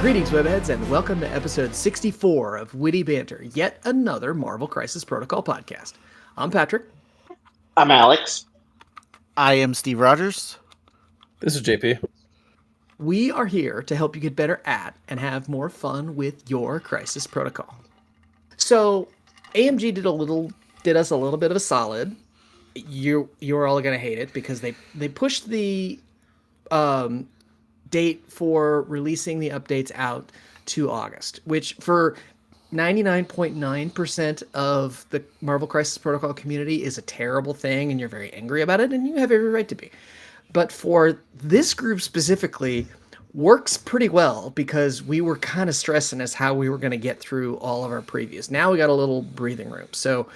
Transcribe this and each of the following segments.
Greetings, webheads, and welcome to episode 64 of Witty Banter, yet another Marvel Crisis Protocol podcast. I'm Patrick. I'm Alex. I am Steve Rogers. This is JP. We are here to help you get better at and have more fun with your Crisis Protocol. So, AMG did us a little bit of a solid. You're all gonna hate it because they pushed the date for releasing the updates out to August, which for 99.9% of the Marvel Crisis Protocol community is a terrible thing, and you're very angry about it, and you have every right to be. But for this group specifically, works pretty well because we were kind of stressing as how we were going to get through all of our previews. Now we got a little breathing room. So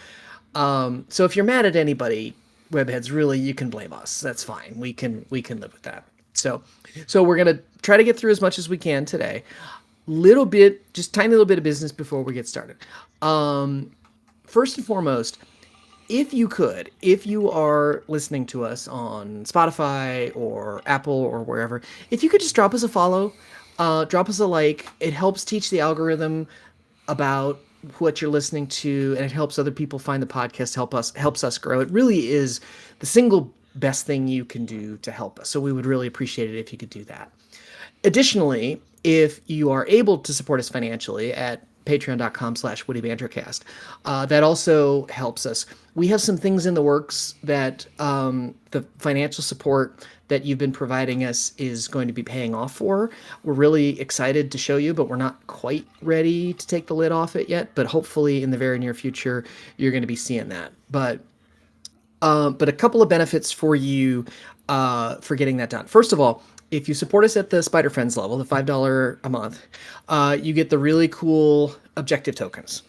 if you're mad at anybody, webheads, really, you can blame us. That's fine. We can live with that. So we're going to try to get through as much as we can today. Just tiny little bit of business before we get started. First and foremost, if you are listening to us on Spotify or Apple or wherever, if you could just drop us a follow, drop us a like. It helps teach the algorithm about what you're listening to, and it helps other people find the podcast, helps us grow. It really is the single best thing you can do to help us. So we would really appreciate it if you could do that. Additionally, if you are able to support us financially at patreon.com/wittybantercast, that also helps us. We have some things in the works that the financial support that you've been providing us is going to be paying off for. We're really excited to show you, but we're not quite ready to take the lid off it yet. But hopefully in the very near future, you're going to be seeing that. But a couple of benefits for you for getting that done. First of all, if you support us at the Spider Friends level, the $5 a month, you get the really cool objective tokens,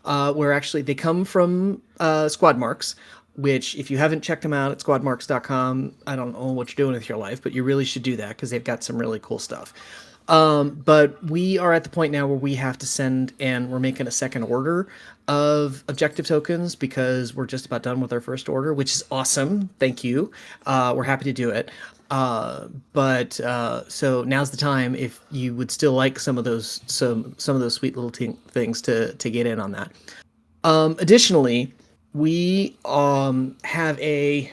where actually they come from Squad Marks, which if you haven't checked them out at squadmarks.com, I don't know what you're doing with your life, but you really should do that because they've got some really cool stuff. But we are at the point now where we have to send, and we're making a second order of objective tokens because we're just about done with our first order, which is awesome. Thank you. We're happy to do it. So now's the time if you would still like some of those sweet little things to get in on that. Additionally, we have a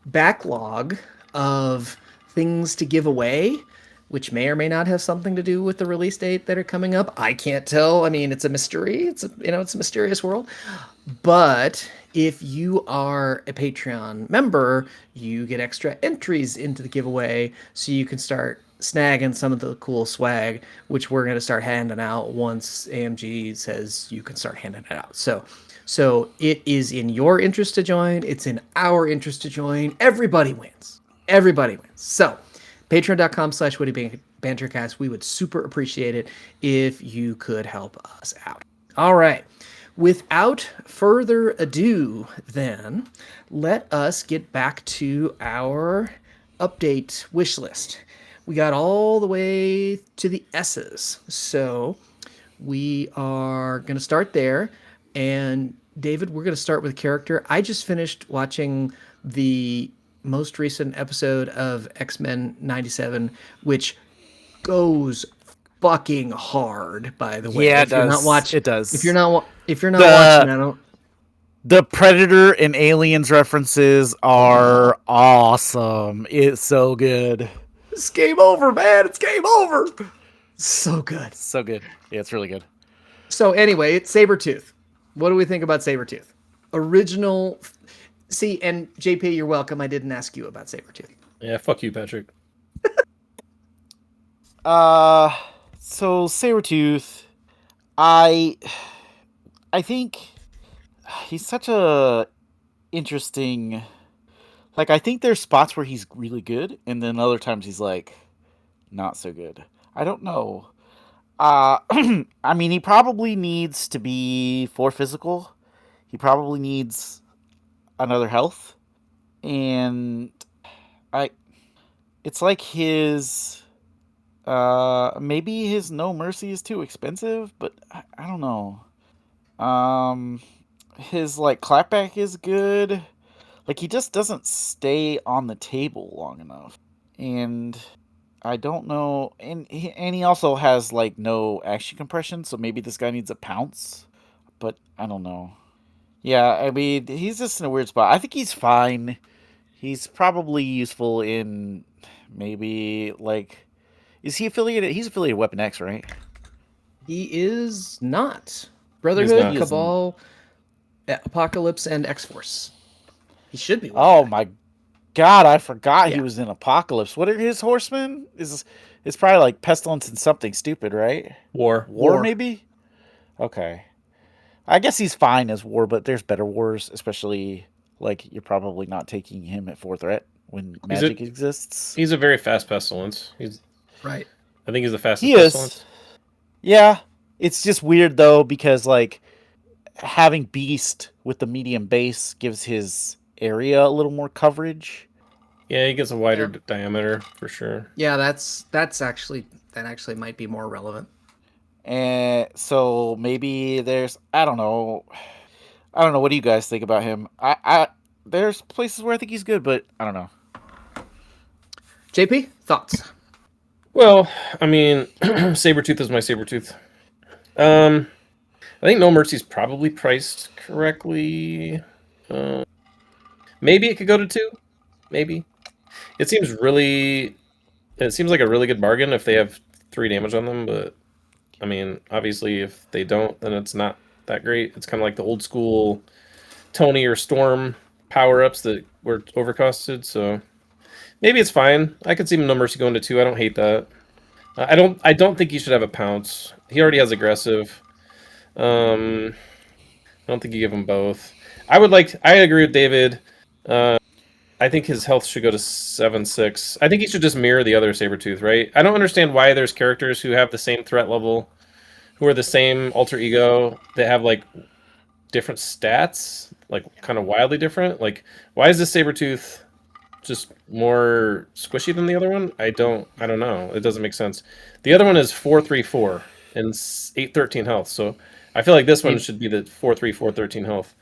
backlog of things to give away, which may or may not have something to do with the release date that are coming up. I can't tell. I mean, it's a mystery. It's a mysterious world. But if you are a Patreon member, you get extra entries into the giveaway, so you can start snagging some of the cool swag, which we're going to start handing out once AMG says you can start handing it out. So it is in your interest to join. It's in our interest to join. Everybody wins. Everybody wins. So patreon.com/wittybantercast. We would super appreciate it if you could help us out. All right. Without further ado, then, let us get back to our update wish list. We got all the way to the S's. So we are going to start there. And David, we're going to start with character. I just finished watching the most recent episode of X-Men 97, which goes fucking hard, by the way. Yeah, If you're not watching, it does. If you're not watching, I don't. The Predator and Aliens references are awesome. It's so good. It's game over, man. It's game over. So good. So good. Yeah, it's really good. So anyway, it's Sabretooth. What do we think about Sabretooth? Original. See, and JP, you're welcome. I didn't ask you about Sabretooth. Yeah, fuck you, Patrick. So Sabretooth, I think he's such a interesting. Like, I think there's spots where he's really good, and then other times he's like not so good. I don't know. I mean, he probably needs to be for physical. He probably needs another health, and it's like his maybe his No Mercy is too expensive, but I don't know. His like clapback is good. Like, he just doesn't stay on the table long enough. And I don't know, and he also has like no action compression, so maybe this guy needs a pounce, but I don't know. Yeah, I mean he's just in a weird spot. I think he's fine. He's probably useful in maybe like, is he affiliated? He's affiliated with Weapon X, right? He is not. He's Brotherhood, not. He isn't. Cabal, Apocalypse, and X-Force. He should be. Oh my god, I forgot he Yeah. was in Apocalypse. What are his horsemen? It's probably like Pestilence and something stupid, right? War. War maybe? Okay. I guess he's fine as war, but there's better wars, especially like you're probably not taking him at 4 threat when magic exists. He's a very fast pestilence. Right. I think he's the fastest He pestilence. is. Yeah. It's just weird though, because like having Beast with the medium base gives his area a little more coverage. Yeah, he gets a wider diameter for sure. Yeah, that actually might be more relevant. And so maybe there's I don't know. What do you guys think about him? I there's places where I think he's good, but I don't know. JP, thoughts? Well, I mean, Sabretooth is my Sabretooth. I think No Mercy's probably priced correctly. Maybe it could go to 2. Maybe. It seems like a really good bargain if they have 3 damage on them, but I mean, obviously if they don't, then it's not that great. It's kind of like the old school Tony or Storm power-ups that were overcosted, so maybe it's fine. I could see No Mercy going to 2. I don't hate that. I don't think he should have a pounce. He already has aggressive. I don't think you give him both. I agree with David. I think his health should go to 7-6. I think he should just mirror the other Sabretooth, right? I don't understand why there's characters who have the same threat level, who are the same alter ego, that have like different stats, like kind of wildly different. Like, why is this Sabretooth just more squishy than the other one? I don't know. It doesn't make sense. The other one is 4-3-4 and 8-13 health. So I feel like this one should be the 4-3-4-13 health.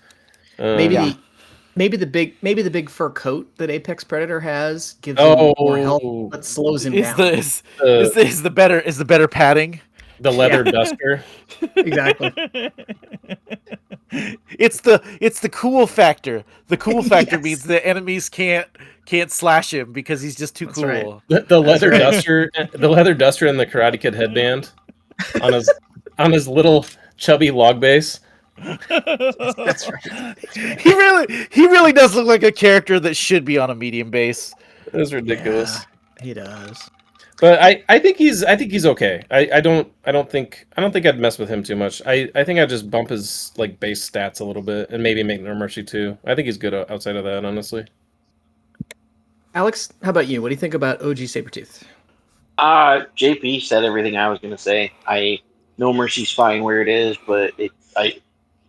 Maybe the big fur coat that Apex Predator has gives him more health, but slows him down. Is the better padding? The leather duster. Exactly. It's the cool factor. The cool factor Yes. means the enemies can't slash him because he's just too cool. right. The leather duster, the leather duster, and the Karate Kid headband on his little chubby log base. That's right. He really does look like a character that should be on a medium base. It was ridiculous. Yeah, he does. But I think he's okay. I don't think I'd mess with him too much. I think I'd just bump his like base stats a little bit and maybe make No Mercy too. I think he's good outside of that, honestly. Alex, how about you? What do you think about OG Sabretooth? JP said everything I was going to say. No Mercy's fine where it is, but I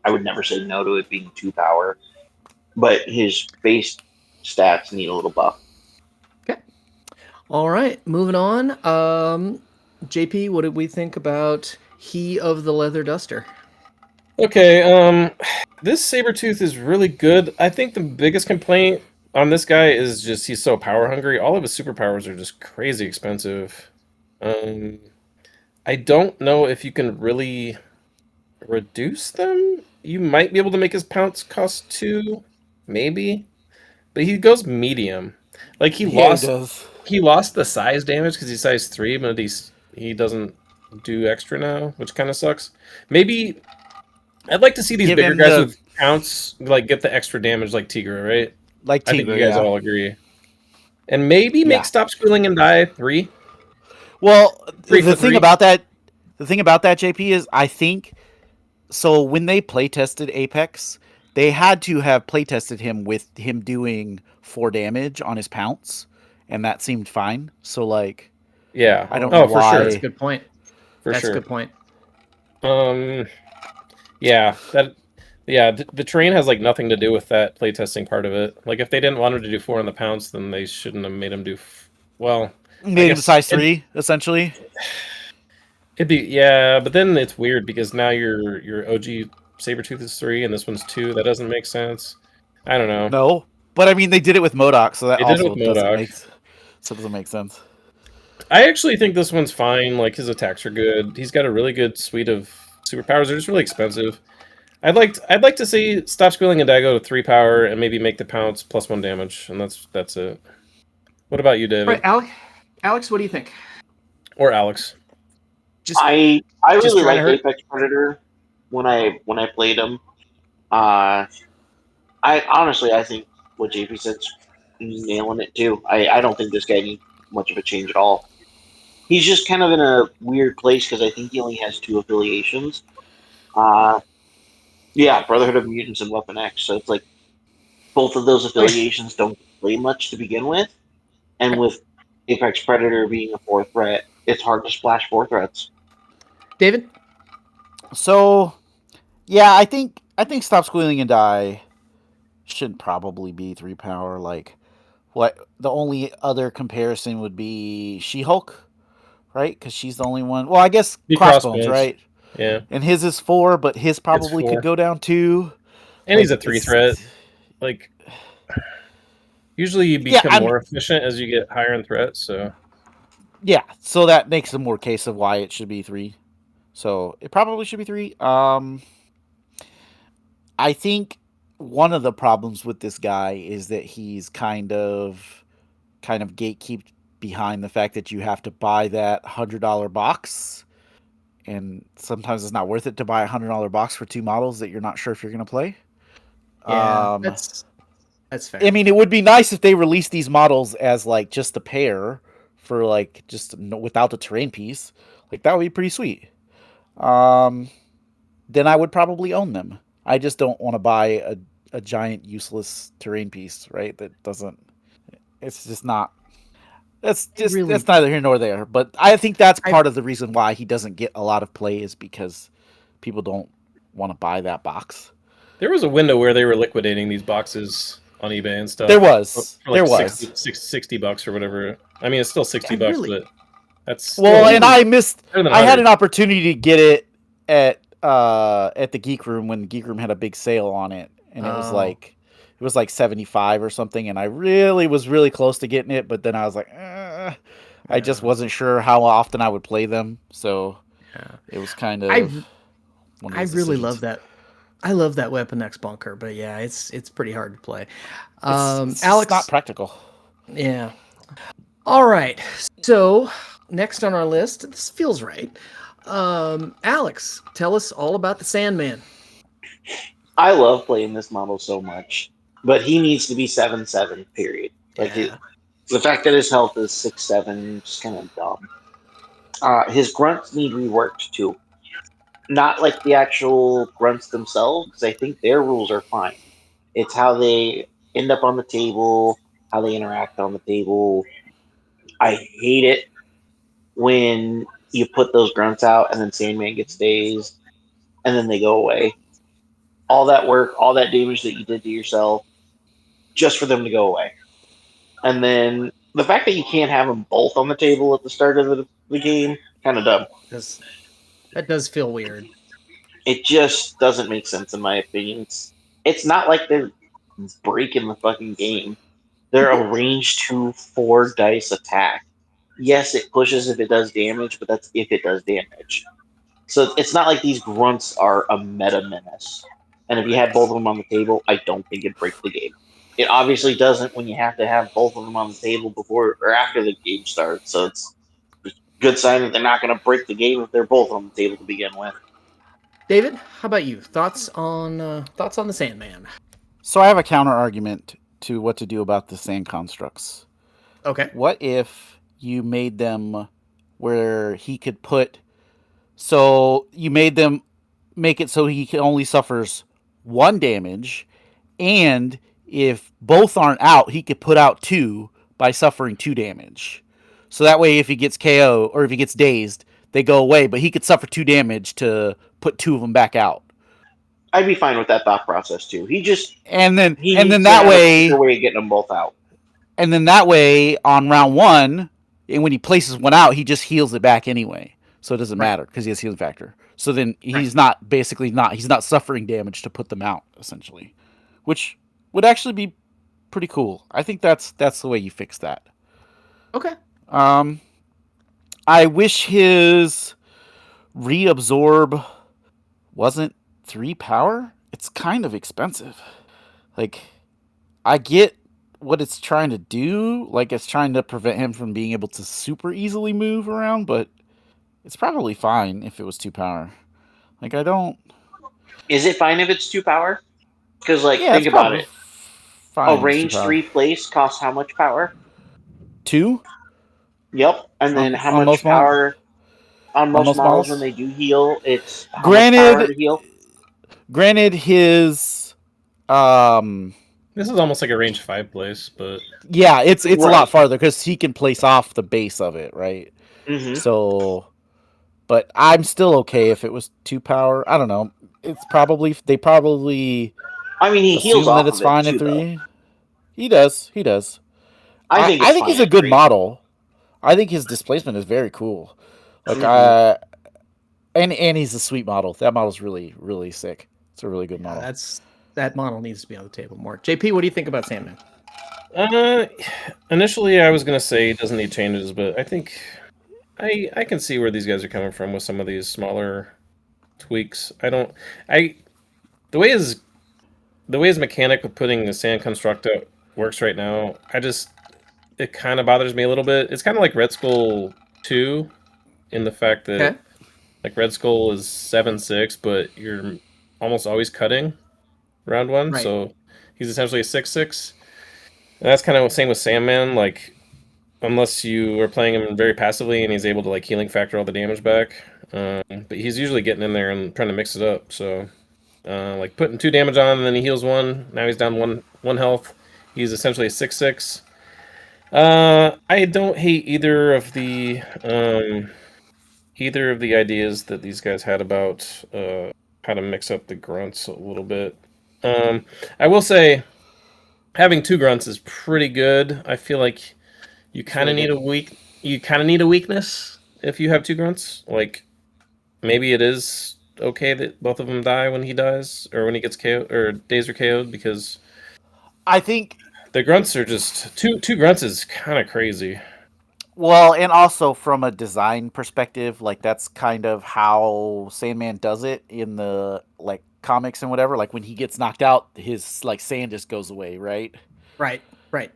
would never say no to it being 2 power. But his base stats need a little buff. Okay. All right, moving on. JP, what did we think about He of the Leather Duster? Okay, this Sabretooth is really good. I think the biggest complaint on this guy is just he's so power hungry. All of his superpowers are just crazy expensive. I don't know if you can really reduce them. You might be able to make his pounce cost 2, maybe, but he goes medium. Like he lost the size damage because he's size 3, but he doesn't do extra now, which kind of sucks. Maybe I'd like to see these bigger guys with pounce like get the extra damage like Tigra, right? Like Tigra, I think you guys all agree. And maybe make Stop Squealing and Die 3. Well, 3 the for 3. thing about that, JP, is I think so. When they playtested Apex, they had to have playtested him with him doing 4 damage on his pounce, and that seemed fine. So like, yeah, I don't know for why. sure. That's a good point. That's a good point. Yeah, the terrain has like nothing to do with that playtesting part of it. Like if they didn't want him to do 4 on the pounce, then they shouldn't have made him do. Made him size 3 essentially. It'd be but then it's weird because now your OG Sabretooth is 3 and this one's 2. That doesn't make sense. I don't know. No, but I mean they did it with MODOK, so that They did it also with MODOK. doesn't make sense. I actually think this one's fine. Like his attacks are good. He's got a really good suite of superpowers. They're just really expensive. I'd like to see stop squealing and die go to 3 power and maybe make the pounce +1 damage, and that's it. What about you, All right, David? Alex, what do you think? Or Alex? Just I just really trying to like hurt. Apex Predator when I played him. Uh, I think what JP said's nailing it too. I don't think this guy needs much of a change at all. He's just kind of in a weird place because I think he only has 2 affiliations. Uh, yeah, Brotherhood of Mutants and Weapon X. So it's like both of those Okay. affiliations don't play much to begin with, and Okay. with Apex Predator being a 4th threat, it's hard to splash 4 threats. David? So, yeah, I think Stop Squealing and Die should probably be 3 power. Like, what the only other comparison would be She-Hulk, right? Because she's the only one. Well, I guess Be Crossbones, crossbones. right? Yeah, And his is 4, but his it's probably could 4, go down 2. and he's Like, a 3 threat. Like usually you yeah, become more efficient as you get higher in threat. So yeah. So that makes a more case of why it should be 3. So it probably should be 3. I think one of the problems with this guy is that he's kind of gatekeep behind the fact that you have to buy that $100 box, and sometimes it's not worth it to buy a $100 box for 2 models that you're not sure if you're going to play. Yeah, Um, that's fair. I mean, it would be nice if they released these models as like just a pair for like just without the terrain piece. Like that would be pretty sweet. Um, then I would probably own them. I just don't want to buy a giant useless terrain piece, right? That doesn't. It's just not. That's neither here nor there. But I think that's I part of the reason why he doesn't get a lot of play is because people don't want to buy that box. there was a window where they were liquidating these boxes on eBay and stuff There for was. like 60 bucks or whatever. I mean, it's still 60 bucks, really, but that's Well, still and I missed. better than I had 100. an opportunity to get it at the Geek Room when the Geek Room had a big sale on it, and oh, it was like 75 or something, and I really was really close to getting it, but then I was like, I just yeah, wasn't sure how often I would play them, so yeah. it was kind I of one of I those really love decisions. that. I love that Weapon X bunker, but yeah, it's pretty hard to play. It's just not Alex, practical. yeah. All right. So next on our list, this feels right. Alex, tell us all about the Sandman. I love playing this model so much, but he needs to be 7/7. Period. Like Yeah. the fact that his health is 6/7, just kind of dumb. His grunts need reworked too. Not like the actual grunts themselves, because I think their rules are fine. It's how they end up on the table, how they interact on the table. I hate it when you put those grunts out and then Sandman gets dazed and then they go away. All that work, all that damage that you did to yourself, just for them to go away. And then the fact that you can't have them both on the table at the start of the game, kind of dumb. Does that does feel weird. It just doesn't make sense in my opinion. It's not like they're breaking the fucking game. They're a range 2 4 dice attack. Yes, it pushes if it does damage, but that's if it does damage. So it's not like these grunts are a meta menace. And if you had both of them on the table, I don't think it'd break the game. It obviously doesn't when you have to have both of them on the table before or after the game starts. So it's a good sign that they're not going to break the game if they're both on the table to begin with. David, how about you? Thoughts on the Sandman? So I have a counter argument to what to do about the sand constructs. Okay. What if you made them where he could put? So you made them make it so he only suffers 1 damage, and if both aren't out, he could put out 2 by suffering 2 damage. So that way, if he gets KO or if he gets dazed, they go away, but he could suffer 2 damage to put 2 of them back out. I'd be fine with that thought process too. And then He and then needs to that have a quicker way way of getting them both out. and then that way on round 1, and when he places one out, he just heals it back anyway. So it doesn't Right. matter because he has healing factor. So then Right. he's not suffering damage to put them out essentially, which would actually be pretty cool. I think that's the way you fix that. Okay. Um, I wish his reabsorb wasn't 3 power. It's kind of expensive. Like, I get what it's trying to do. Like, it's trying to prevent him from being able to super easily move around, but it's probably fine if it was 2 power. Like, I don't. Is it fine if it's 2 power? Because, like, Yeah, it's think about probably it. fine A if it's 2 range power. 3 place costs how much power? 2 Yep. And then how on much most models. power on On most most models when models. they do heal? It's how much power Granted, to heal? his This is almost like a range 5 place, but yeah, it's a Right. lot farther because he can place off the base of it, right? Mm-hmm. So, but I'm still okay if it was 2 power. I don't know. It's probably they probably I mean, he heals assume that off it's of it fine at too, though. 3. He does. He does. I think I it's think fine he's a at good 3. model. I think his displacement is very cool. Like Mm-hmm. and he's a sweet model. That model's really sick. It's a really good Yeah, model. that model needs to be on the table more. JP, what do you think about Sandman? uh, initially I was gonna say it doesn't need changes, but I think I can see where these guys are coming from with some of these smaller tweaks. I don't I the way his mechanic with putting the sand construct out works right now. It kind of bothers me a little bit. It's kind of like Red Skull 2 in the fact that Okay. like Red Skull is 7/6, but you're almost always cutting round one, Right. so he's essentially a 6/6. And that's kind of the same with Sandman. Like unless you are playing him very passively and he's able to like healing factor all the damage back, but he's usually getting in there and trying to mix it up. So like putting 2 damage on and then he heals 1. Now he's down one health. He's essentially a 6/6. I don't hate either of the ideas that these guys had about how to mix up the grunts a little bit. I will say having 2 grunts is pretty good. I feel like you kind of really need good. a weakness if you have 2 grunts. Like maybe it is okay that both of them die when he dies or when he gets KO or days are KO'd because I think the grunts are just two grunts is kind of crazy. well, and also from a design perspective, like that's kind of how Sandman does it in the like comics and whatever. Like when he gets knocked out, his like sand just goes away, right? Right. Right.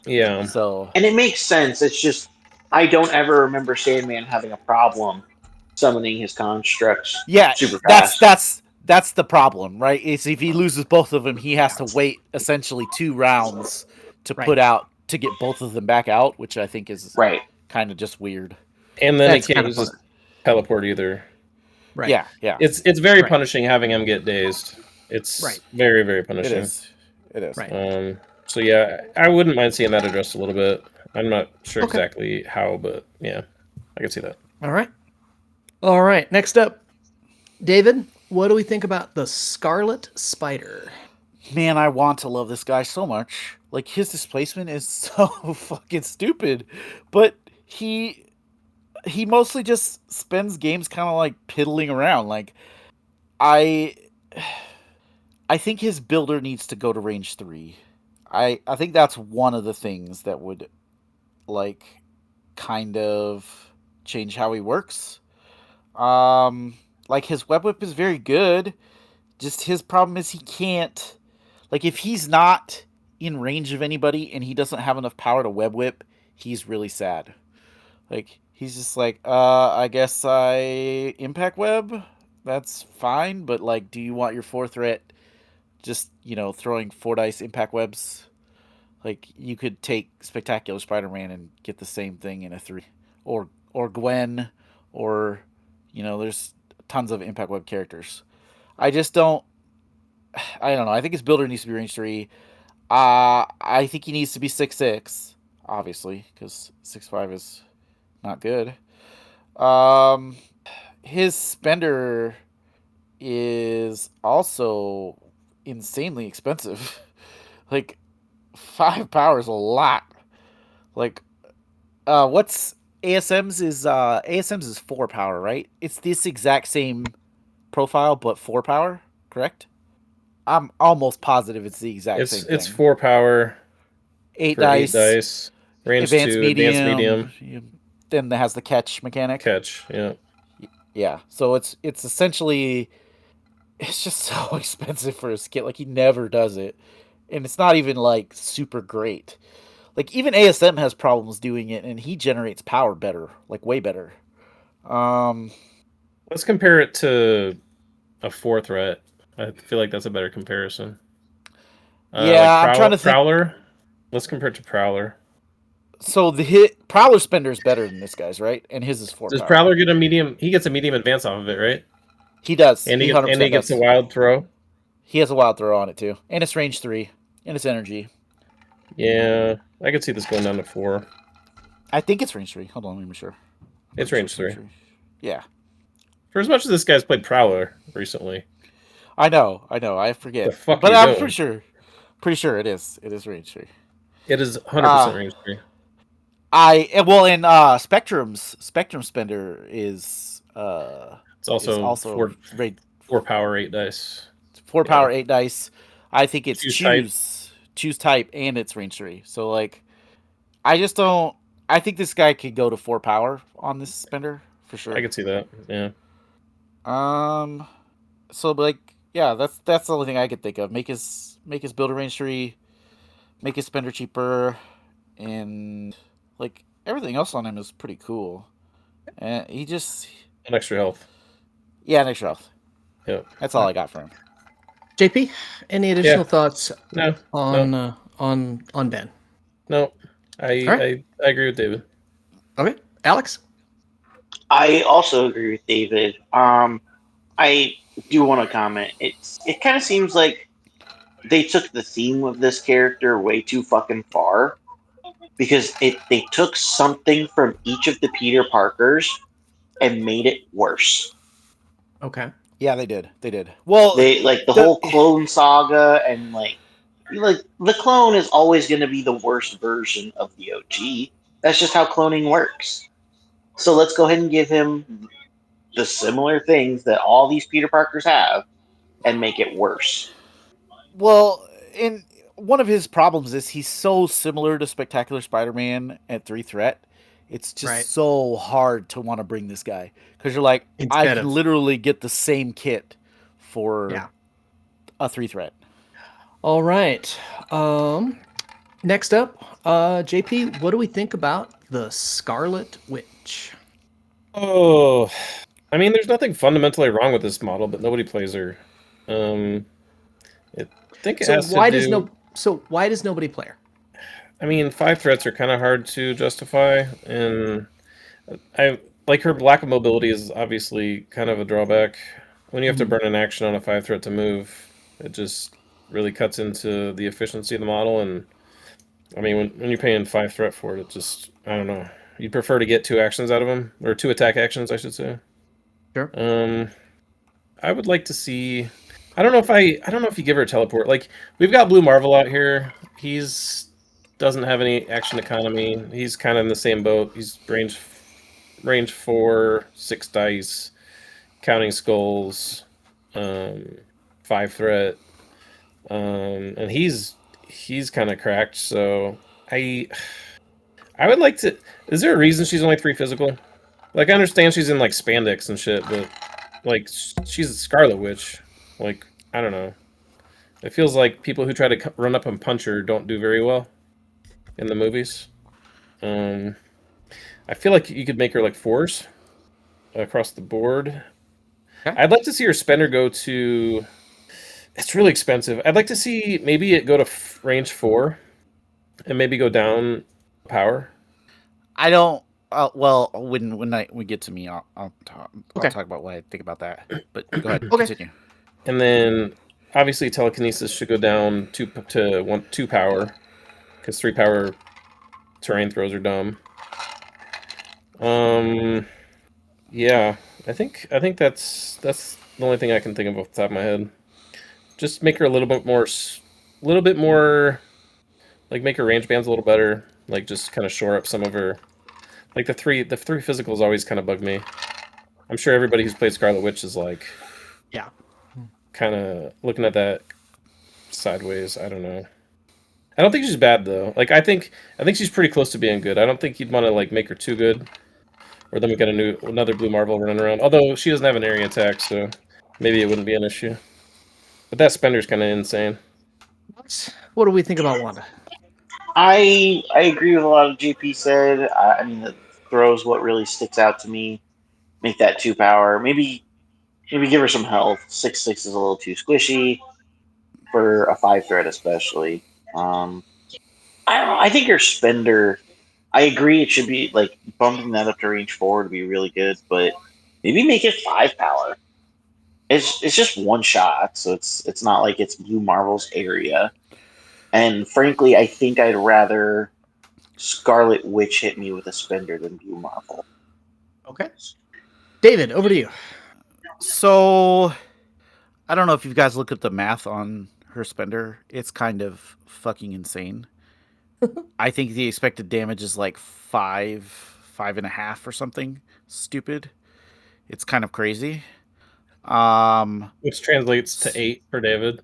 Yeah. So And it makes sense. It's just I don't ever remember Sandman having a problem summoning his constructs yeah, super that's fast. that's that's the problem, right? Is if he loses both of them, he has to wait essentially 2 rounds to Right. put out to get both of them back out, which I think is Right. kind of just weird. And then he That's can't kind of use his fun. teleport either. Right. Yeah, yeah, It's very Right. punishing having him get dazed. It's Right. very, very it punishing. is. It is. Right. So yeah, I wouldn't mind seeing that addressed a little bit. I'm not sure Okay. exactly how, but yeah, I can see that. All right. All right. Next up, David, what do we think about the Scarlet Spider? Man, I want to love this guy so much. Like his displacement is so fucking stupid, but he mostly just spends games kind of like piddling around. Like I I think his builder needs to go to range 3. I think that's one of the things that would like kind of change how he works. Like his web whip is very good. Just his problem is he can't like if he's not in range of anybody and he doesn't have enough power to web whip, he's really sad. Like he's just like, I guess I impact web. That's fine, but like, do you want your 4 threat just throwing 4 dice impact webs? Like you could take Spectacular Spider-Man and get the same thing in a 3, or Gwen, or there's tons of impact web characters. I just don't. I don't know. I think his builder needs to be range 3. I think he needs to be 6/6, obviously, because 6/5 is not good. Um, his spender is also insanely expensive. Like 5 power is a lot. Like, what's ASM's is ASM's is 4 power, right? It's this exact same profile but 4 power, correct? I'm almost positive it's the exact same It's thing. 4 power 8 for 8 dice, dice, range advanced 2, advanced medium. medium. then it has the catch mechanic. Catch, yeah. Yeah. So it's essentially, it's just so expensive for a skill. Like he never does it, and it's not even like super great. Like even ASM has problems doing it, and he generates power better, like way better. Let's compare it to a 4 threat. I feel like that's a better comparison. Yeah, I'm trying to think. Prowler. Let's compare it to Prowler. So the hit Prowler Spender is better than this guy's, right? And his is 4 Does power. Prowler get a medium? He gets a medium advance off of it, right? He does. And he 100% gets does. a wild throw. He has a wild throw on it too, and it's range 3, and it's energy. Yeah, I could see this going down to 4. I think it's range 3. Hold on, let me be sure. It's range 3. Yeah. For as much as this guy's played Prowler recently. I know. I forget. The fuck but you I'm doing? pretty sure it is. It is range 3. It is 100% range 3. Spectrum Spender is It's also range 4 power 8 dice. 4 power 8 dice. I think it's choose type, and it's range 3. So like, I just don't. I think this guy could go to 4 power on this spender for sure. I could see that. Yeah. So like, yeah, that's the only thing I could think of. Make his builder range 3, make his spender cheaper, and like everything else on him is pretty cool. And he just An extra health. Yeah, an extra health. Yeah. That's all I got for him. JP, any additional thoughts No. on Ben? No. I agree with David. Okay. Alex? I also agree with David. I do want to comment. It kind of seems like they took the theme of this character way too fucking far, because they took something from each of the Peter Parkers and made it worse. Okay. Yeah, they did. Well, they like the whole clone saga, and like the clone is always going to be the worst version of the OG. That's just how cloning works. So let's go ahead and give him the similar things that all these Peter Parkers have and make it worse. Well, and one of his problems is he's so similar to Spectacular Spider-Man at 3 threat. It's just so hard to want to bring this guy, because you're like, I can literally get the same kit for a 3 threat. All right. Next up, JP, what do we think about the Scarlet Witch? Oh, I mean, there's nothing fundamentally wrong with this model, but nobody plays her. I think it has to do... So why does nobody play her? I mean, 5 threats are kind of hard to justify, and I like her lack of mobility is obviously kind of a drawback. When you have to burn an action on a 5 threat to move, it just really cuts into the efficiency of the model. And I mean, when you're paying 5 threat for it, it just, I don't know. You'd prefer to get 2 actions out of them, or 2 attack actions, I should say. Sure. I would like to see. I don't know if you give her a teleport. Like, we've got Blue Marvel out here. Doesn't have any action economy. He's kind of in the same boat. He's range 4, 6 dice, counting skulls, 5 threat, and he's kind of cracked. So I would like to. Is there a reason she's only 3 physical? Like, I understand she's in like spandex and shit, but like, she's a Scarlet Witch. Like, I don't know. It feels like people who try to run up and punch her don't do very well in the movies. I feel like you could make her like 4s across the board. Okay. I'd like to see her spender go to... It's really expensive. I'd like to see maybe it go to range 4 and maybe go down power. I don't... well, when we get to me, I'll talk about what I think about that. But go ahead. Continue. And then obviously telekinesis should go down to 2 power, because 3 power terrain throws are dumb. Yeah, I think that's the only thing I can think of off the top of my head. Just make her a little bit more, like, make her range bands a little better. Like, just kind of shore up some of her. Like, the three physicals always kind of bug me. I'm sure everybody who's played Scarlet Witch is like, kind of looking at that sideways. I don't know. I don't think she's bad though. Like, I think she's pretty close to being good. I don't think you'd want to like make her too good. Or then we got another blue marble running around. Although she doesn't have an area attack, so maybe it wouldn't be an issue. But that spender's kind of insane. What do we think about Wanda? I agree with a lot of JP said. I mean, the throws what really sticks out to me. Make that 2 power. Maybe give her some health. 6/6 is a little too squishy for a 5 threat, especially. I don't know. I think her spender. I agree. It should be like bumping that up to range 4 would be really good, but maybe make it 5 power. It's just one shot, so it's not like it's Blue Marvel's area. And frankly, I think I'd rather Scarlet Witch hit me with a spender than Blue Marvel. Okay. David, over to you. So, I don't know if you guys look at the math on her spender. It's kind of fucking insane. I think the expected damage is like 5.5 or something stupid. It's kind of crazy. Which translates to 8 for David.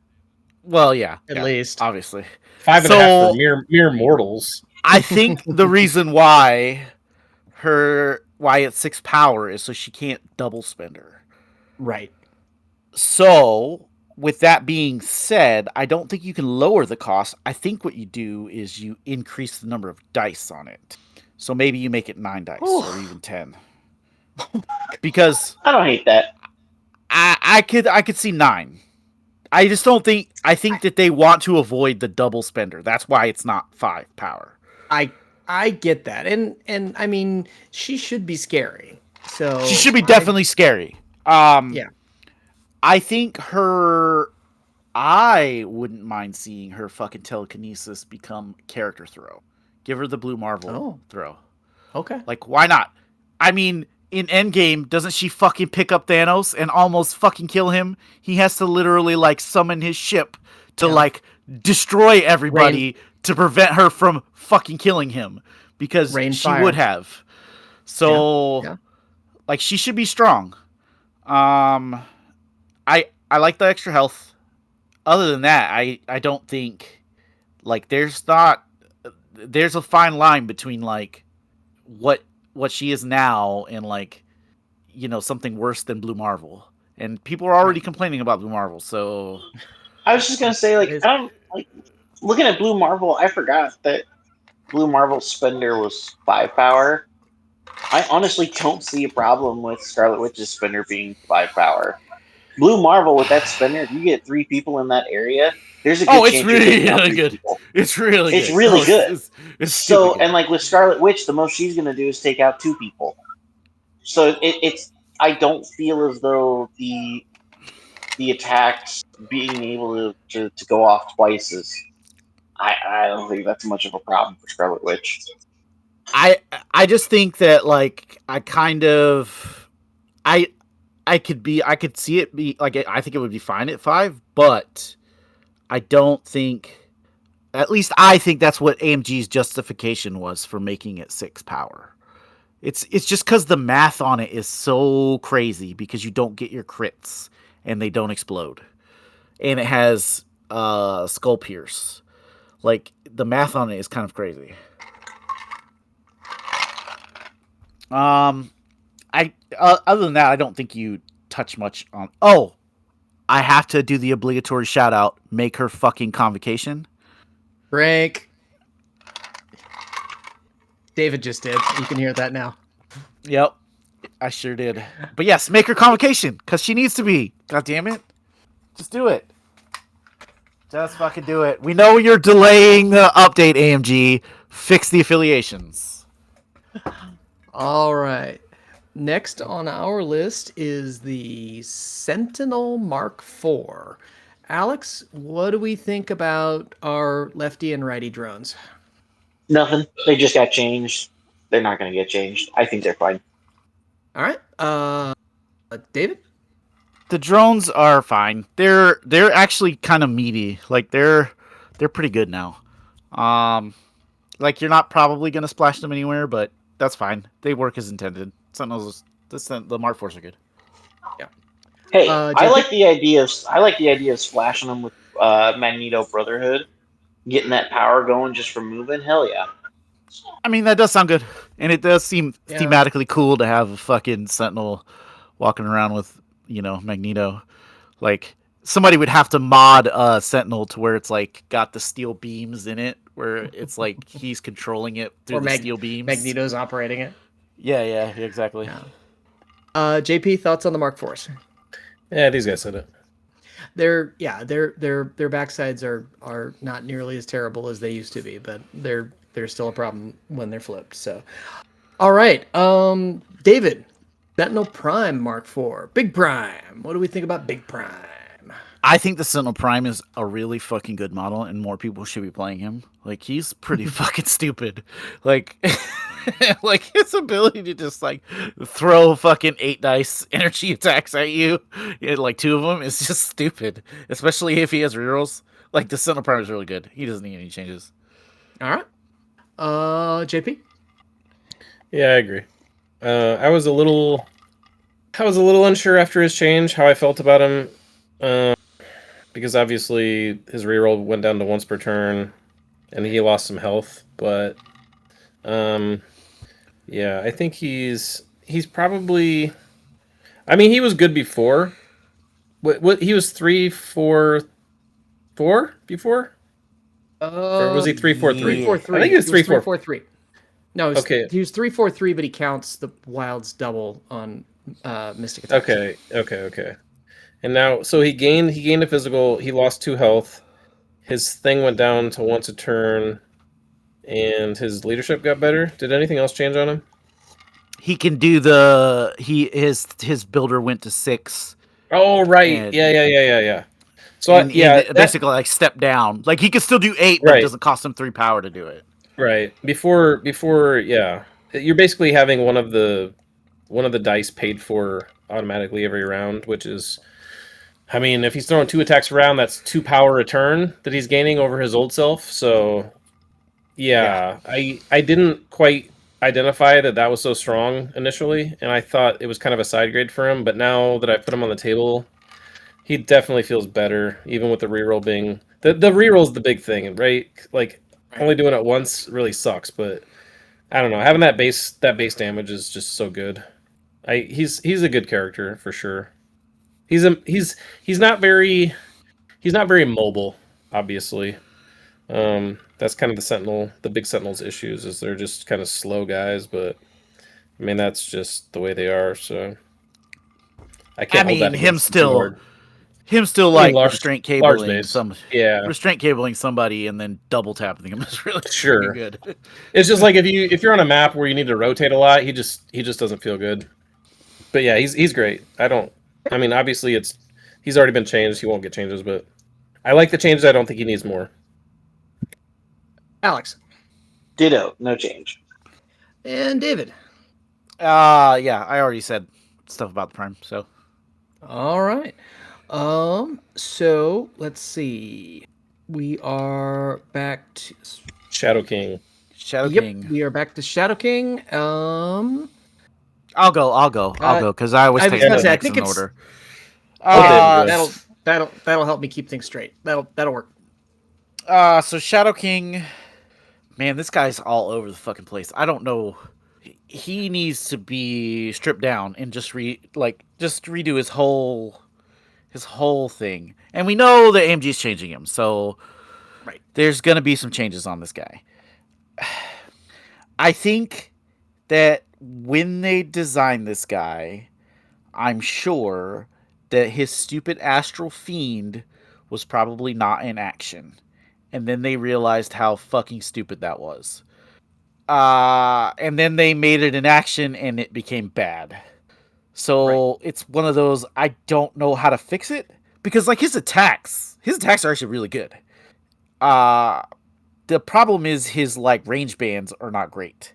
Well, yeah. At least. Obviously. 5.5 for mere mortals. I think the reason why it's 6 power is so she can't double spend her. Right. So, with that being said, I don't think you can lower the cost. I think what you do is you increase the number of dice on it. So maybe you make it 9 dice or even 10. Because I don't hate that. I could see 9. I just don't think. I think that they want to avoid the double spender. That's why it's not 5 power. I get that, and I mean she should be scary. So She should be definitely scary. Yeah. I think I wouldn't mind seeing her fucking telekinesis become character throw. Give her the Blue Marvel throw. Okay. Like, why not? I mean, in Endgame, doesn't she fucking pick up Thanos and almost fucking kill him? He has to literally, like, summon his ship to, like, destroy everybody to prevent her from fucking killing him. Because she would have. So, like, she should be strong. I like the extra health. Other than that, I don't think, like, there's a fine line between, like, what she is now and, like, you know, something worse than Blue Marvel. And people are already complaining about Blue Marvel, so I was just gonna say, like, I don't like looking at Blue Marvel. I forgot that Blue Marvel's spender was 5 power. I honestly don't see a problem with Scarlet Witch's spender being 5 power. Blue Marvel with that spender, if you get 3 people in that area, there's a good chance you're taking out 3 people. It's really good. It's really good. It's so, good. and like with Scarlet Witch, the most she's gonna do is take out 2 people. So it's. I don't feel as though the attacks being able to go off twice is. I don't think that's much of a problem for Scarlet Witch. I just think that, like, I could see it be like, I think it would be fine at 5, but I don't think, at least I think that's what AMG's justification was for making it 6 power. It's just because the math on it is so crazy because you don't get your crits and they don't explode, and it has skull pierce. Like, the math on it is kind of crazy. Other than that, I don't think you touch much on. Oh, I have to do the obligatory shout out. Make her fucking convocation. Frank. David just did. You can hear that now. Yep, I sure did. But yes, make her convocation because she needs to be. God damn it! Just do it. Just fucking do it. We know you're delaying the update, AMG. Fix the affiliations. All right. Next on our list is the Sentinel Mark IV. Alex, what do we think about our lefty and righty drones? Nothing. They just got changed. They're not going to get changed. I think they're fine. All right. David? The drones are fine. They're actually kind of meaty. Like, they're pretty good now. Like, you're not probably going to splash them anywhere, but that's fine. They work as intended. The Mark IVs are good. Yeah. Hey, I like the idea of splashing them with Magneto Brotherhood, getting that power going just from moving. Hell yeah. I mean, that does sound good, and it does seem Yeah. thematically cool to have a fucking Sentinel walking around with, Magneto. Like, somebody would have to mod Sentinel to where it's like got the steel beams in it, where it's like he's controlling it through Or the steel beams. Magneto's operating it. Yeah, exactly. Yeah. JP, thoughts on the Mark IVs? Yeah, these guys said it. Their backsides are not nearly as terrible as they used to be, but they're still a problem when they're flipped. So, all right, David, Sentinel Prime Mark IV, Big Prime. What do we think about Big Prime? I think the Sentinel Prime is a really fucking good model, and more people should be playing him. Like, he's pretty fucking stupid. Like, like his ability to just like throw fucking 8 dice energy attacks at you, like 2 of them, is just stupid. Especially if he has rerolls. Like, the Sentinel Prime is really good. He doesn't need any changes. All right, JP. Yeah, I agree. I was a little unsure after his change how I felt about him. Because obviously his reroll went down to once per turn, and he lost some health. But, yeah, I think he's probably. I mean, he was good before. What he was 3-4-4 before, or was he 3-4-3? 3-4-3. I think he was 3-4. 3-4-3. No, he was 3-4-3, but he counts the Wild's double on Mystic attacks. Okay. And now, so he gained a physical. He lost 2 health. His thing went down to once a turn, and his leadership got better. Did anything else change on him? He can do his builder went to 6. Oh, right. And- Yeah. So basically like step down. Like, he can still do 8, but Right. it doesn't cost him 3 power to do it. Right. Before, yeah. You're basically having one of the dice paid for automatically every round, which is, I mean, if he's throwing 2 attacks around, that's 2 power a turn that he's gaining over his old self. So, yeah. I didn't quite identify that was so strong initially, and I thought it was kind of a side grade for him, but now that I put him on the table, he definitely feels better, even with the reroll being... The reroll's the big thing, right? Like, only doing it once really sucks, but I don't know. Having that base damage is just so good. He's a good character for sure. He's not very mobile, obviously. That's kind of the big Sentinel's issues, is they're just kind of slow guys, but I mean, that's just the way they are, so I can't hold that against them too hard. Him still I mean, like restraint cabling restraint cabling somebody and then double tapping him is really Sure. good. It's just like if you're on a map where you need to rotate a lot, he just doesn't feel good. But yeah, he's great. I mean, obviously he's already been changed. He won't get changes, but I like the changes. I don't think he needs more. Alex. Ditto, no change. And David. Yeah, I already said stuff about the Prime, so. All right. So let's see. We are back to Shadow King. King. We are back to Shadow King. I'll go because I always take the next in order. That'll help me keep things straight. That'll work. So Shadow King, man, this guy's all over the fucking place. I don't know. He needs to be stripped down and just redo his whole thing. And we know that AMG's changing him, so right. There's gonna be some changes on this guy. I think that when they designed this guy, I'm sure that his stupid Astral Fiend was probably not in action. And then they realized how fucking stupid that was. And then they made it in action and it became bad. So It's one of those, I don't know how to fix it. Because like his attacks are actually really good. The problem is his like range bands are not great.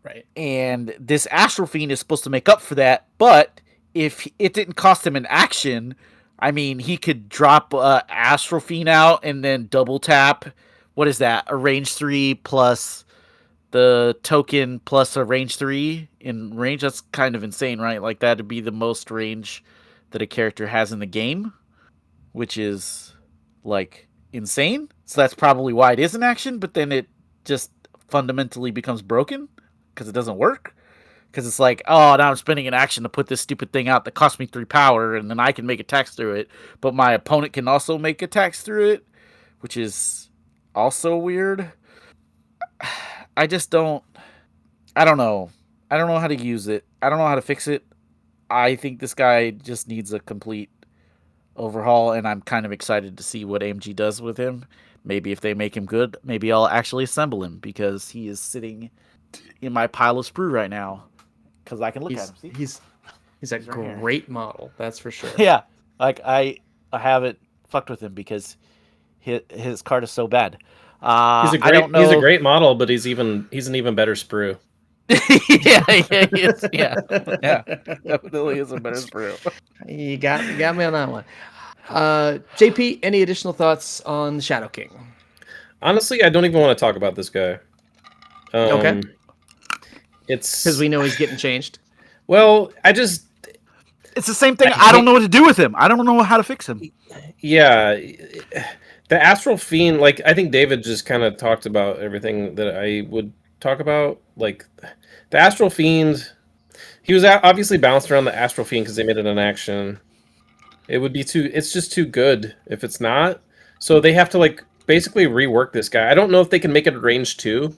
Right. And this Astral Fiend is supposed to make up for that, but if it didn't cost him an action, I mean, he could drop Astral Fiend out and then double tap. What is that? A range 3 plus the token plus a range 3 in range? That's kind of insane, right? Like, that'd be the most range that a character has in the game, which is, like, insane. So that's probably why it is an action, but then it just fundamentally becomes broken because it doesn't work. Because it's like, oh, now I'm spending an action to put this stupid thing out that costs me 3 power, and then I can make attacks through it, but my opponent can also make attacks through it, which is also weird. I just don't. I don't know. I don't know how to use it. I don't know how to fix it. I think this guy just needs a complete overhaul, and I'm kind of excited to see what AMG does with him. Maybe if they make him good, maybe I'll actually assemble him because he is sitting in my pile of sprue right now. Because I can look at him. See? He's a He's right great model, that's for sure. Yeah, like I haven't fucked with him because his card is so bad. He's a I don't know. he's a great model, but he's an even better sprue. yeah, he is. Yeah, definitely is a better sprue. You got me on that one. JP, any additional thoughts on the Shadow King? Honestly, I don't even want to talk about this guy. Okay. It's Because we know he's getting changed. well, It's the same thing. I don't know what to do with him. I don't know how to fix him. yeah, the Astral Fiend. Like I think David just kind of talked about everything that I would talk about. Like the Astral Fiend, he was obviously bounced around the Astral Fiend because they made it an action. It would be it's just too good if it's not. So they have to like basically rework this guy. I don't know if they can make it a range 2.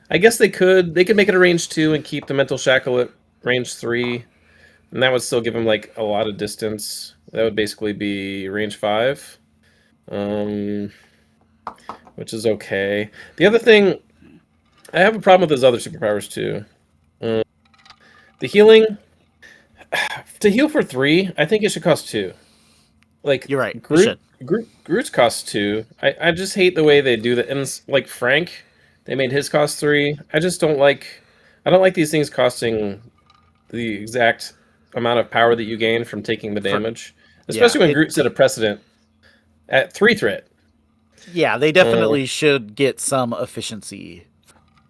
I guess they could. They could make it a range 2 and keep the Mental Shackle at range 3. And that would still give him like a lot of distance. That would basically be range 5. Which is okay. The other thing, I have a problem with his other superpowers too. The healing, to heal for 3, I think it should cost 2. Like You're right. Groot's costs 2. I just hate the way they do that. And like Frank, they made his cost 3. I don't like these things costing the exact amount of power that you gain from taking the damage. Especially when Groot set a precedent at 3 threat. Yeah, they definitely should get some efficiency.